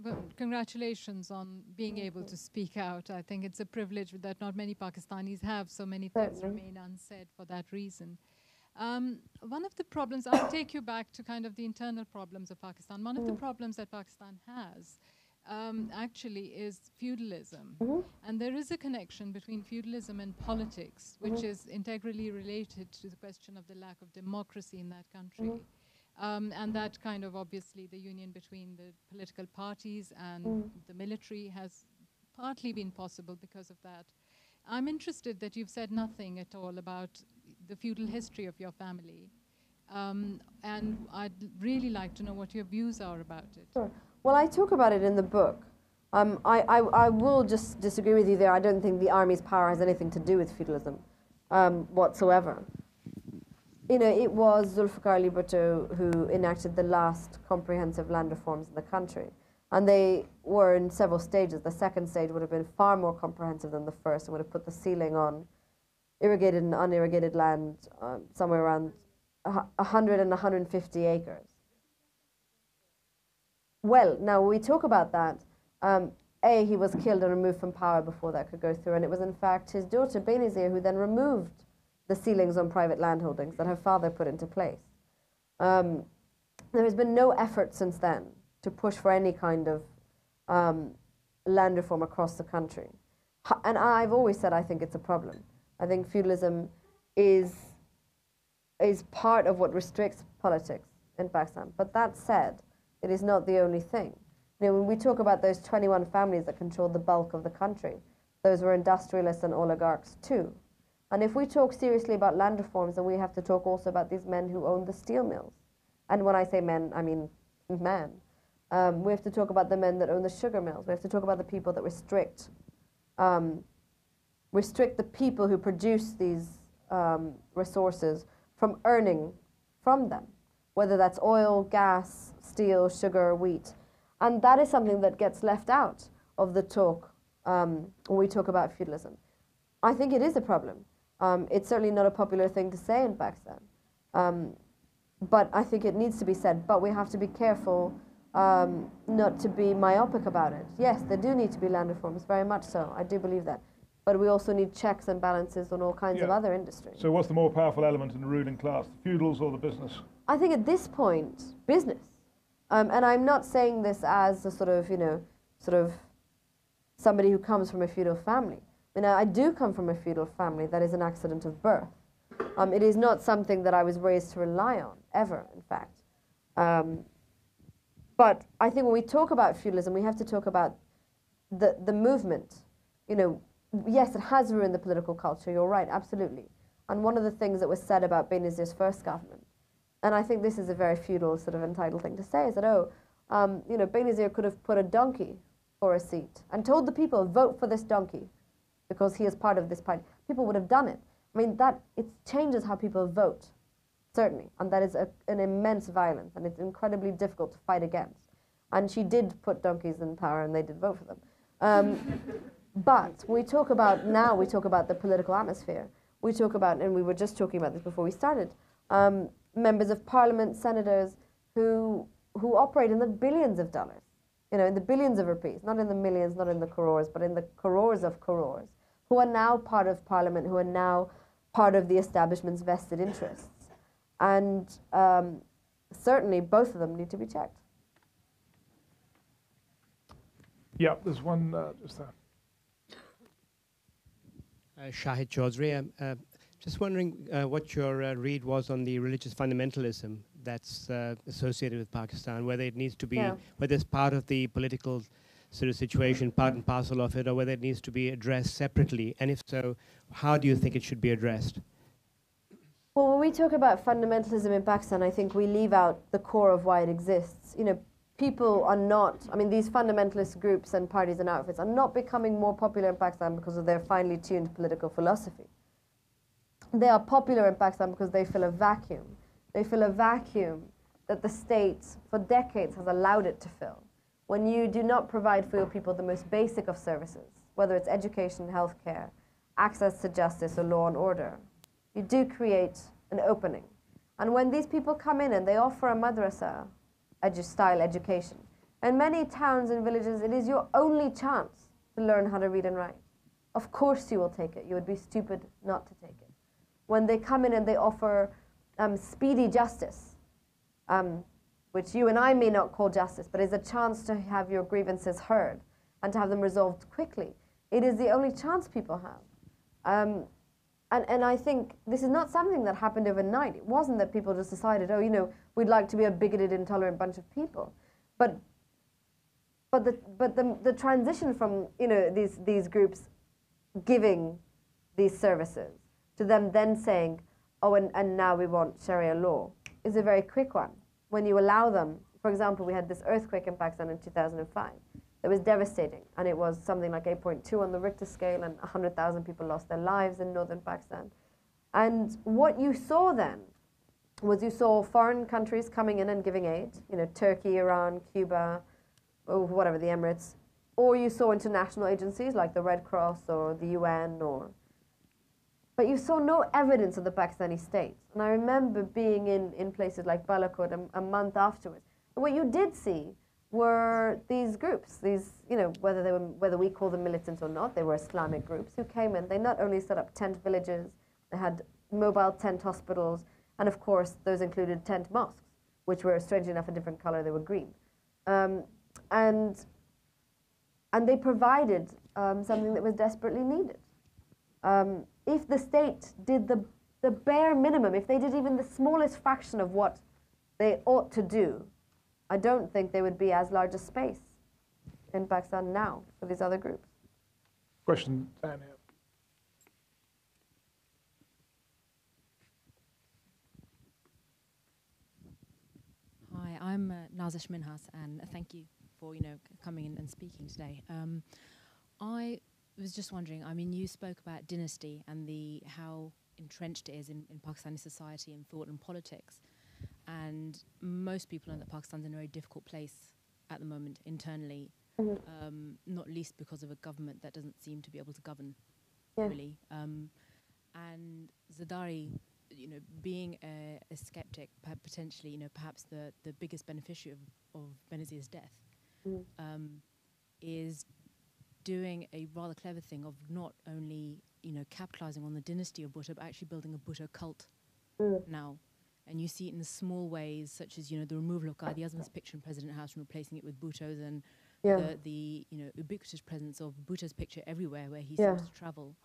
well, congratulations on being able to speak out. I think it's a privilege that not many Pakistanis have. So many things remain unsaid for that reason. One of the problems, I'll take you back to kind of the internal problems of Pakistan. One of the problems that Pakistan has actually is feudalism. And there is a connection between feudalism and politics, which is integrally related to the question of the lack of democracy in that country. And that kind of, obviously, the union between the political parties and the military has partly been possible because of that. I'm interested that you've said nothing at all about the feudal history of your family. And I'd really like to know what your views are about it. Sure. Well, I talk about it in the book. I will just disagree with you there. I don't think the army's power has anything to do with feudalism whatsoever. You know, it was Zulfikar Ali Bhutto who enacted the last comprehensive land reforms in the country. And they were in several stages. The second stage would have been far more comprehensive than the first and would have put the ceiling on irrigated and unirrigated land somewhere around 100 and 150 acres. Well, now when we talk about that, he was killed and removed from power before that could go through. And it was in fact his daughter Benazir who then removed the ceilings on private land holdings that her father put into place. There has been no effort since then to push for any kind of land reform across the country. And I've always said I think it's a problem. I think feudalism is part of what restricts politics in Pakistan. But that said, it is not the only thing. You know, when we talk about those 21 families that control the bulk of the country, those were industrialists and oligarchs too. And if we talk seriously about land reforms, then we have to talk also about these men who own the steel mills. And when I say men, I mean man. We have to talk about the men that own the sugar mills. We have to talk about the people that restrict the people who produce these resources from earning from them, whether that's oil, gas, steel, sugar, wheat. And that is something that gets left out of the talk when we talk about feudalism. I think it is a problem. It's certainly not a popular thing to say in Pakistan. But I think it needs to be said. But we have to be careful not to be myopic about it. Yes, there do need to be land reforms, very much so. I do believe that. But we also need checks and balances on all kinds of other industries. So what's the more powerful element in the ruling class, the feudals or the business? I think at this point, business. And I'm not saying this as a sort of somebody who comes from a feudal family. I mean, I do come from a feudal family that is an accident of birth. It is not something that I was raised to rely on, ever, in fact. But I think when we talk about feudalism, we have to talk about the movement. You know, yes, it has ruined the political culture, you're right, absolutely. And one of the things that was said about Benazir's first government, and I think this is a very feudal sort of entitled thing to say, is that, you know, Benazir could have put a donkey for a seat and told the people, vote for this donkey because he is part of this party. People would have done it. I mean, it changes how people vote, certainly, and that is an immense violence, and it's incredibly difficult to fight against. And she did put donkeys in power, and they did vote for them. But we talk about the political atmosphere. We talk about, and we were just talking about this before we started, members of parliament, senators who operate in the billions of dollars, you know, in the billions of rupees, not in the millions, not in the crores, but in the crores of crores, who are now part of parliament, who are now part of the establishment's vested interests. And certainly both of them need to be checked. Yeah, there's one just there. Shahid Chaudhry. Just wondering what your read was on the religious fundamentalism that's associated with Pakistan, whether it needs to be, whether it's part of the political sort of situation, part and parcel of it, or whether it needs to be addressed separately, and if so, how do you think it should be addressed? Well, when we talk about fundamentalism in Pakistan, I think we leave out the core of why it exists. You know, people are not, I mean, these fundamentalist groups and parties and outfits are not becoming more popular in Pakistan because of their finely tuned political philosophy. They are popular in Pakistan because they fill a vacuum. They fill a vacuum that the state, for decades, has allowed it to fill. When you do not provide for your people the most basic of services, whether it's education, healthcare, access to justice or law and order, you do create an opening. And when these people come in and they offer a madrasa style education, In many towns and villages, it is your only chance to learn how to read and write. Of course you will take it. You would be stupid not to take it. When they come in and they offer speedy justice, which you and I may not call justice, but is a chance to have your grievances heard and to have them resolved quickly, it is the only chance people have. And I think this is not something that happened overnight. It wasn't that people just decided, oh, you know, we'd like to be a bigoted, intolerant bunch of people. But the transition from, you know, these groups giving these services to them then saying, oh, and now we want Sharia law, is a very quick one. When you allow them, for example, we had this earthquake in Pakistan in 2005 that was devastating, and it was something like 8.2 on the Richter scale, and 100,000 people lost their lives in northern Pakistan. And what you saw then was you saw foreign countries coming in and giving aid, you know, Turkey, Iran, Cuba, or whatever, the Emirates, or you saw international agencies like the Red Cross or the UN, but you saw no evidence of the Pakistani state. And I remember being in places like Balakot a month afterwards. And what you did see were these groups, these, you know, whether we call them militant or not, they were Islamic groups who came in. They not only set up tent villages, they had mobile tent hospitals, and of course those included tent mosques, which were, strangely enough, a different color. They were green. And they provided something that was desperately needed. If the state did the bare minimum, if they did even the smallest fraction of what they ought to do, I don't think there would be as large a space in Pakistan now for these other groups. Question down here. Hi, I'm Nazish Minhas, and thank you for coming in and speaking today. I was just wondering. I mean, you spoke about dynasty and how entrenched it is in Pakistani society and thought and politics, and most people know that Pakistan's in a very difficult place at the moment internally, not least because of a government that doesn't seem to be able to govern really. And Zardari, being a skeptic, potentially, potherhaps the biggest beneficiary of Benazir's death, is doing a rather clever thing of not only, capitalizing on the dynasty of Bhutto, but actually building a Bhutto cult now. And you see it in the small ways, such as, the removal of Qaidi Azam's picture in President House and replacing it with Bhutto's, and the ubiquitous presence of Bhutto's picture everywhere where he seems to travel.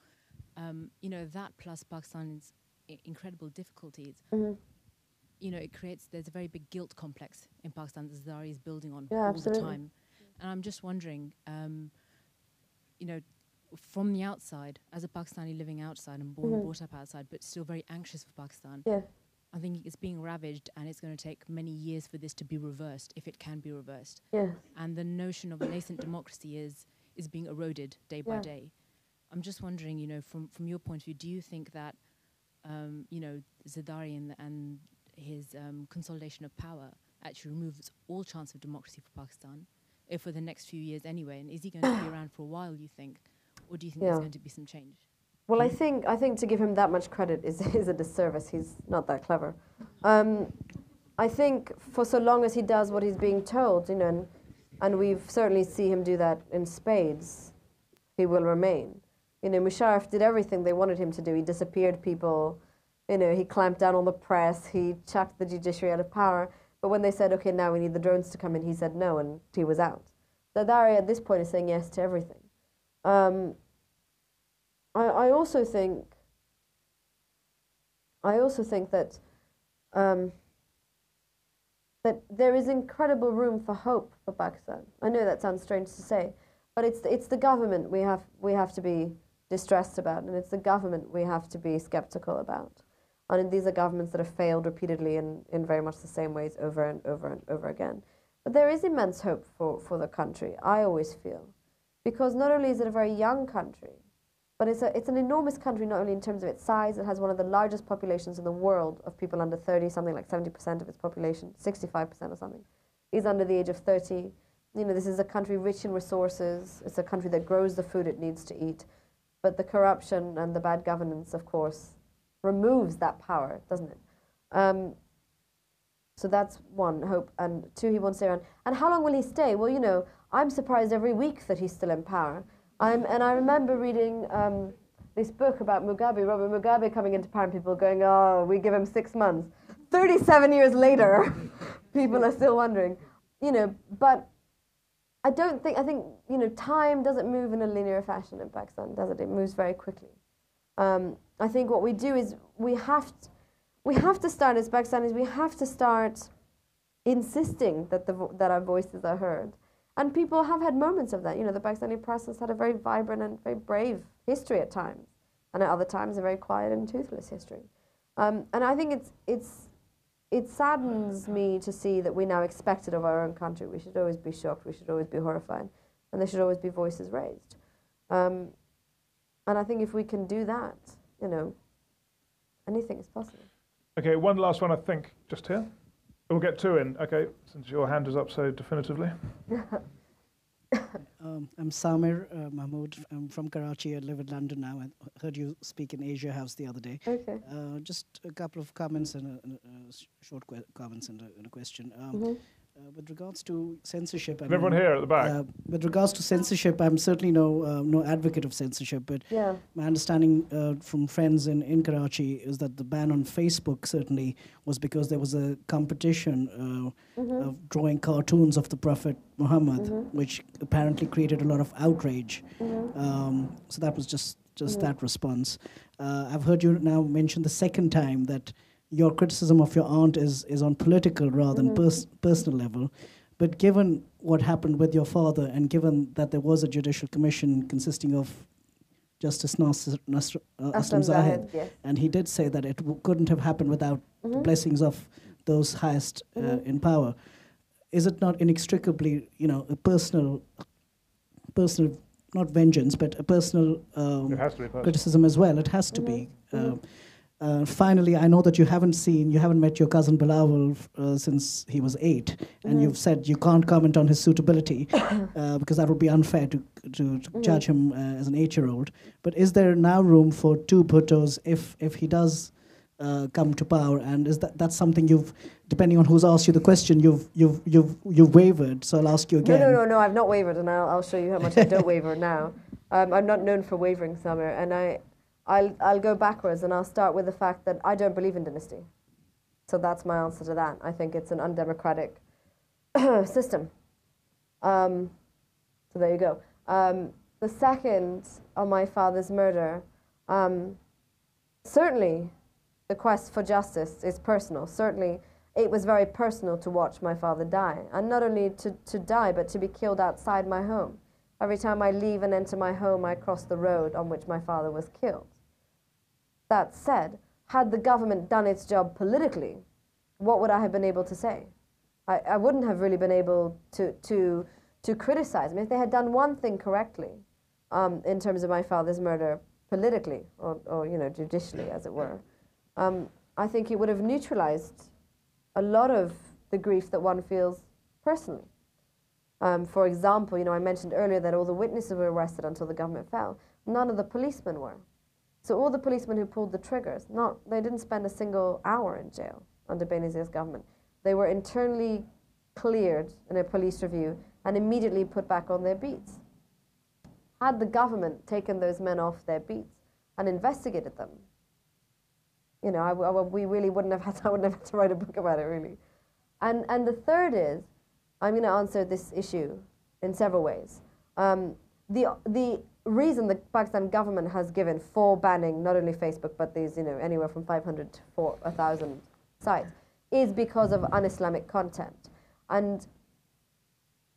That plus Pakistan's incredible difficulties, it creates, there's a very big guilt complex in Pakistan that Zardari is building on all the time. And I'm just wondering, from the outside, as a Pakistani living outside and born and brought up outside, but still very anxious for Pakistan, I think it's being ravaged, and it's going to take many years for this to be reversed, if it can be reversed. And the notion of a nascent democracy is being eroded day by day. I'm just wondering, from your point of view, do you think that, Zardari and his consolidation of power actually removes all chance of democracy for Pakistan, if for the next few years anyway? And is he going to be around for a while, you think? Or do you think there's going to be some change? Well, I think to give him that much credit is a disservice. He's not that clever. I think for so long as he does what he's being told, and we've certainly see him do that in spades, he will remain. Musharraf did everything they wanted him to do. He disappeared people, he clamped down on the press, he chucked the judiciary out of power. But when they said, okay, now we need the drones to come in, he said no, and he was out. Zardari at this point is saying yes to everything. I also think that that there is incredible room for hope for Pakistan. I know that sounds strange to say, but it's the government we have to be distressed about, and it's the government we have to be skeptical about. And these are governments that have failed repeatedly in very much the same ways over and over and over again. But there is immense hope for the country, I always feel, because not only is it a very young country, but it's an enormous country, not only in terms of its size. It has one of the largest populations in the world of people under 30, something like 70% of its population, 65% or something, is under the age of 30. This is a country rich in resources. It's a country that grows the food it needs to eat. But the corruption and the bad governance, of course, removes that power, doesn't it? So that's one, hope. And two, he won't stay around. And how long will he stay? Well, you know, I'm surprised every week that he's still in power. And I remember reading this book about Mugabe, Robert Mugabe coming into power, and people going, oh, we give him 6 months. 37 years later, people are still wondering. You know, but I think, you know, time doesn't move in a linear fashion in Pakistan, does it? It moves very quickly. I think what we do is we have to start as Pakistanis, we have to start insisting that that our voices are heard. And people have had moments of that. You know, the Pakistani press has had a very vibrant and very brave history at times, and at other times a very quiet and toothless history. And I think it saddens me to see that we now expect it of our own country. We should always be shocked, we should always be horrified, and there should always be voices raised. And I think if we can do that, you know, anything is possible. Okay, one last one, I think, just here. We'll get two in, okay, since your hand is up so definitively. I'm Samir Mahmood. I'm from Karachi. I live in London now. I heard you speak in Asia House the other day. Okay. Just a couple of comments and short comments and a question. With regards to censorship, and everyone here at the back. With regards to censorship, I'm certainly no advocate of censorship, but my understanding from friends in Karachi is that the ban on Facebook certainly was because there was a competition of drawing cartoons of the Prophet Muhammad, which apparently created a lot of outrage. So that was just that response. I've heard you now mention the second time that your criticism of your aunt is on political rather than personal level. But given what happened with your father, and given that there was a judicial commission consisting of Justice Aslam Zahid, and he did say that it couldn't have happened without the blessings of those highest in power, is it not inextricably, you know, a personal, not vengeance, but a personal criticism as well? It has to be. Finally, I know that you haven't met your cousin Bilawal since he was 8, and you've said you can't comment on his suitability because that would be unfair to judge him as an 8-year-old. But is there now room for 2 Bhuttos if he does come to power? And is that's something you've, depending on who's asked you the question, you've wavered? So I'll ask you again. No, I've not wavered, and I'll show you how much I don't waver now. I'm not known for wavering, Samir, and I'll go backwards, and I'll start with the fact that I don't believe in dynasty. So that's my answer to that. I think it's an undemocratic system. So there you go. The second, on my father's murder, certainly the quest for justice is personal. Certainly it was very personal to watch my father die. And not only to die, but to be killed outside my home. Every time I leave and enter my home, I cross the road on which my father was killed. That said, had the government done its job politically, what would I have been able to say? I wouldn't have really been able to criticize. I mean, if they had done one thing correctly in terms of my father's murder politically, or you know, judicially, as it were, I think it would have neutralized a lot of the grief that one feels personally. For example, you know, I mentioned earlier that all the witnesses were arrested until the government fell. None of the policemen were. So all the policemen who pulled the triggers, they didn't spend a single hour in jail under Benazir's government. They were internally cleared in a police review and immediately put back on their beats. Had the government taken those men off their beats and investigated them, you know, we really wouldn't have had to write a book about it, really. And the third is, I'm going to answer this issue in several ways. The reason the Pakistan government has given for banning not only Facebook, but these, you know, anywhere from 500 to 1,000 sites, is because of un-Islamic content. And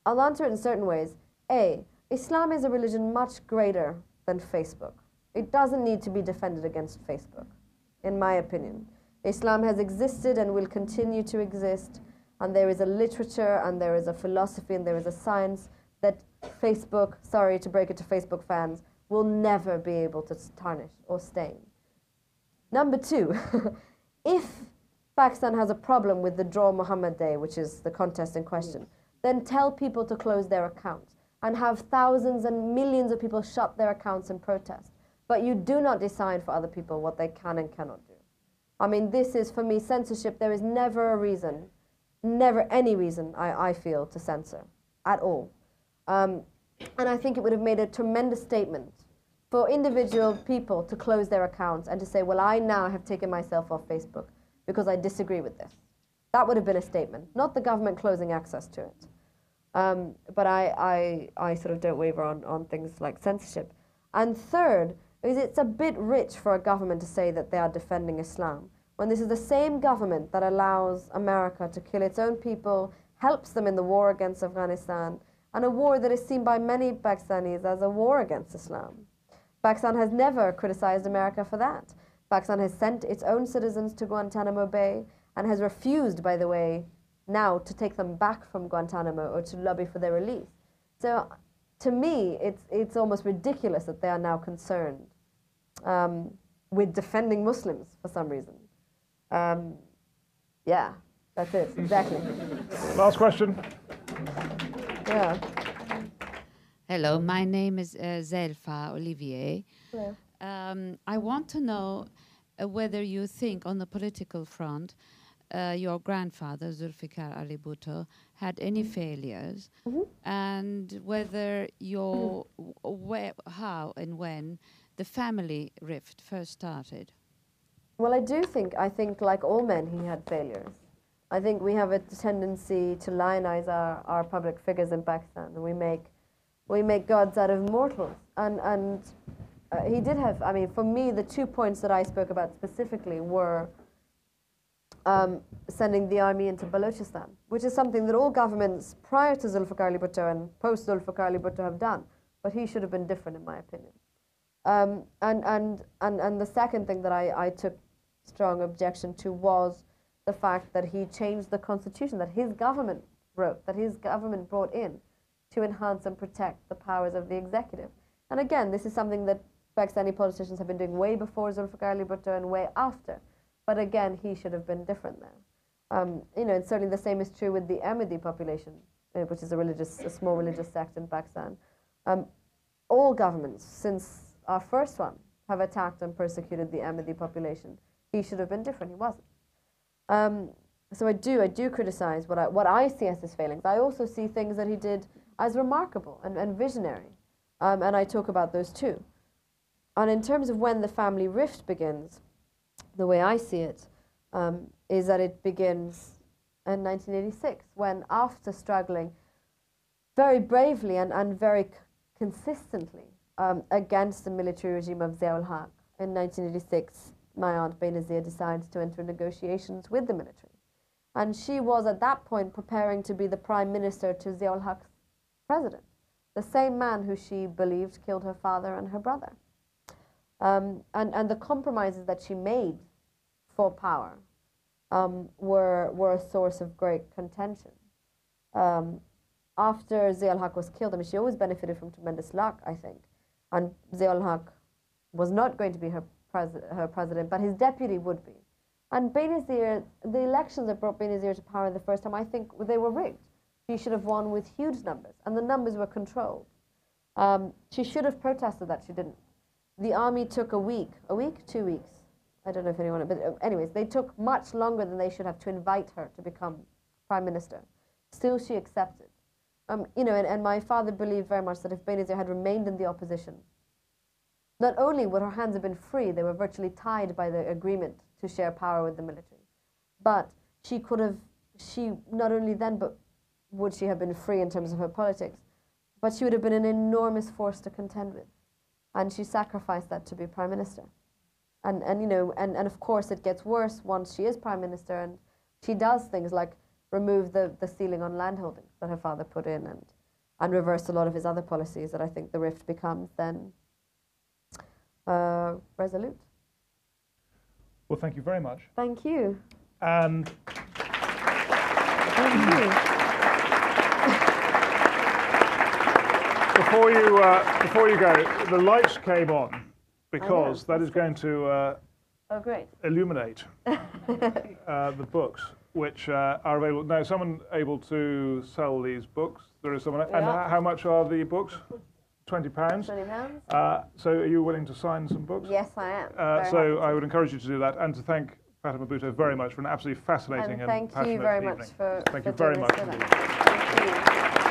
I'll answer it in certain ways. A, Islam is a religion much greater than Facebook. It doesn't need to be defended against Facebook, in my opinion. Islam has existed and will continue to exist, and there is a literature, and there is a philosophy, and there is a science that Facebook, sorry to break it to Facebook fans, will never be able to tarnish or stain. Number 2, if Pakistan has a problem with the Draw Muhammad Day, which is the contest in question, then tell people to close their accounts and have thousands and millions of people shut their accounts in protest. But you do not decide for other people what they can and cannot do. I mean, this is, for me, censorship. There is never a reason never any reason, I feel, to censor at all. And I think it would have made a tremendous statement for individual people to close their accounts and to say, well, I now have taken myself off Facebook because I disagree with this. That would have been a statement, not the government closing access to it. But I sort of don't waver on things like censorship. And third, is it's a bit rich for a government to say that they are defending Islam, when this is the same government that allows America to kill its own people, helps them in the war against Afghanistan, and a war that is seen by many Pakistanis as a war against Islam. Pakistan has never criticized America for that. Pakistan has sent its own citizens to Guantanamo Bay and has refused, by the way, now to take them back from Guantanamo or to lobby for their release. So to me, it's almost ridiculous that they are now concerned with defending Muslims for some reason. Yeah, that's it, exactly. Last question. Yeah. Hello, my name is Zelfa Olivier. Hello. I want to know whether you think on the political front your grandfather, Zulfikar Ali Bhutto, had any failures, and whether how and when the family rift first started. Well, I think like all men, he had failures. I think we have a tendency to lionize our public figures in Pakistan, and we make gods out of mortals. And he did have, I mean, for me, the 2 points that I spoke about specifically were sending the army into Balochistan, which is something that all governments prior to Zulfikar Ali Bhutto and post Zulfikar Ali Bhutto have done, but he should have been different, in my opinion. And the second thing that I took strong objection to was the fact that he changed the constitution that his government wrote, that his government brought in to enhance and protect the powers of the executive. And again, this is something that Pakistani politicians have been doing way before Zulfikar Ali Bhutto and way after. But again, he should have been different there. You know, and certainly the same is true with the Ahmadi population, which is a small religious sect in Pakistan. All governments, since our first one, have attacked and persecuted the Ahmadi population. He should have been different. He wasn't. So I do criticize what I see as his failings. I also see things that he did as remarkable and visionary, and I talk about those too. And in terms of when the family rift begins, the way I see it is that it begins in 1986, when after struggling very bravely and very consistently against the military regime of Zia ul Haq, in 1986, my aunt Benazir decides to enter negotiations with the military. And she was at that point preparing to be the prime minister to Zia ul Haq's president, the same man who she believed killed her father and her brother. And the compromises that she made for power were a source of great contention. After Zia ul Haq was killed, I mean, she always benefited from tremendous luck, I think. And Zia ul Haq was not going to be her president, but his deputy would be. And Benazir, the elections that brought Benazir to power the first time, I think they were rigged. She should have won with huge numbers, and the numbers were controlled. She should have protested that, she didn't. The army took a week, 2 weeks. I don't know if anyone, but anyways, they took much longer than they should have to invite her to become prime minister. Still, she accepted. You know, and my father believed very much that if Benazir had remained in the opposition, not only would her hands have been free, they were virtually tied by the agreement to share power with the military, but she not only then, but would she have been free in terms of her politics, but she would have been an enormous force to contend with. And she sacrificed that to be prime minister. And you know, and of course it gets worse once she is prime minister, and she does things like remove the ceiling on landholdings that her father put in, and reverse a lot of his other policies, that I think the rift becomes then resolute. Well, thank you very much. Thank you. And thank you. Before you go, the lights came on because that is going to illuminate the books which are available. Now, is someone able to sell these books? There is someone. And how much are the books? £20. £20. So are you willing to sign some books? Yes, I am. So I would encourage you to do that, and to thank Fatima Bhutto very much for an absolutely fascinating and thank passionate you very evening. much for Thank you for very doing much this indeed. with us. Thank you.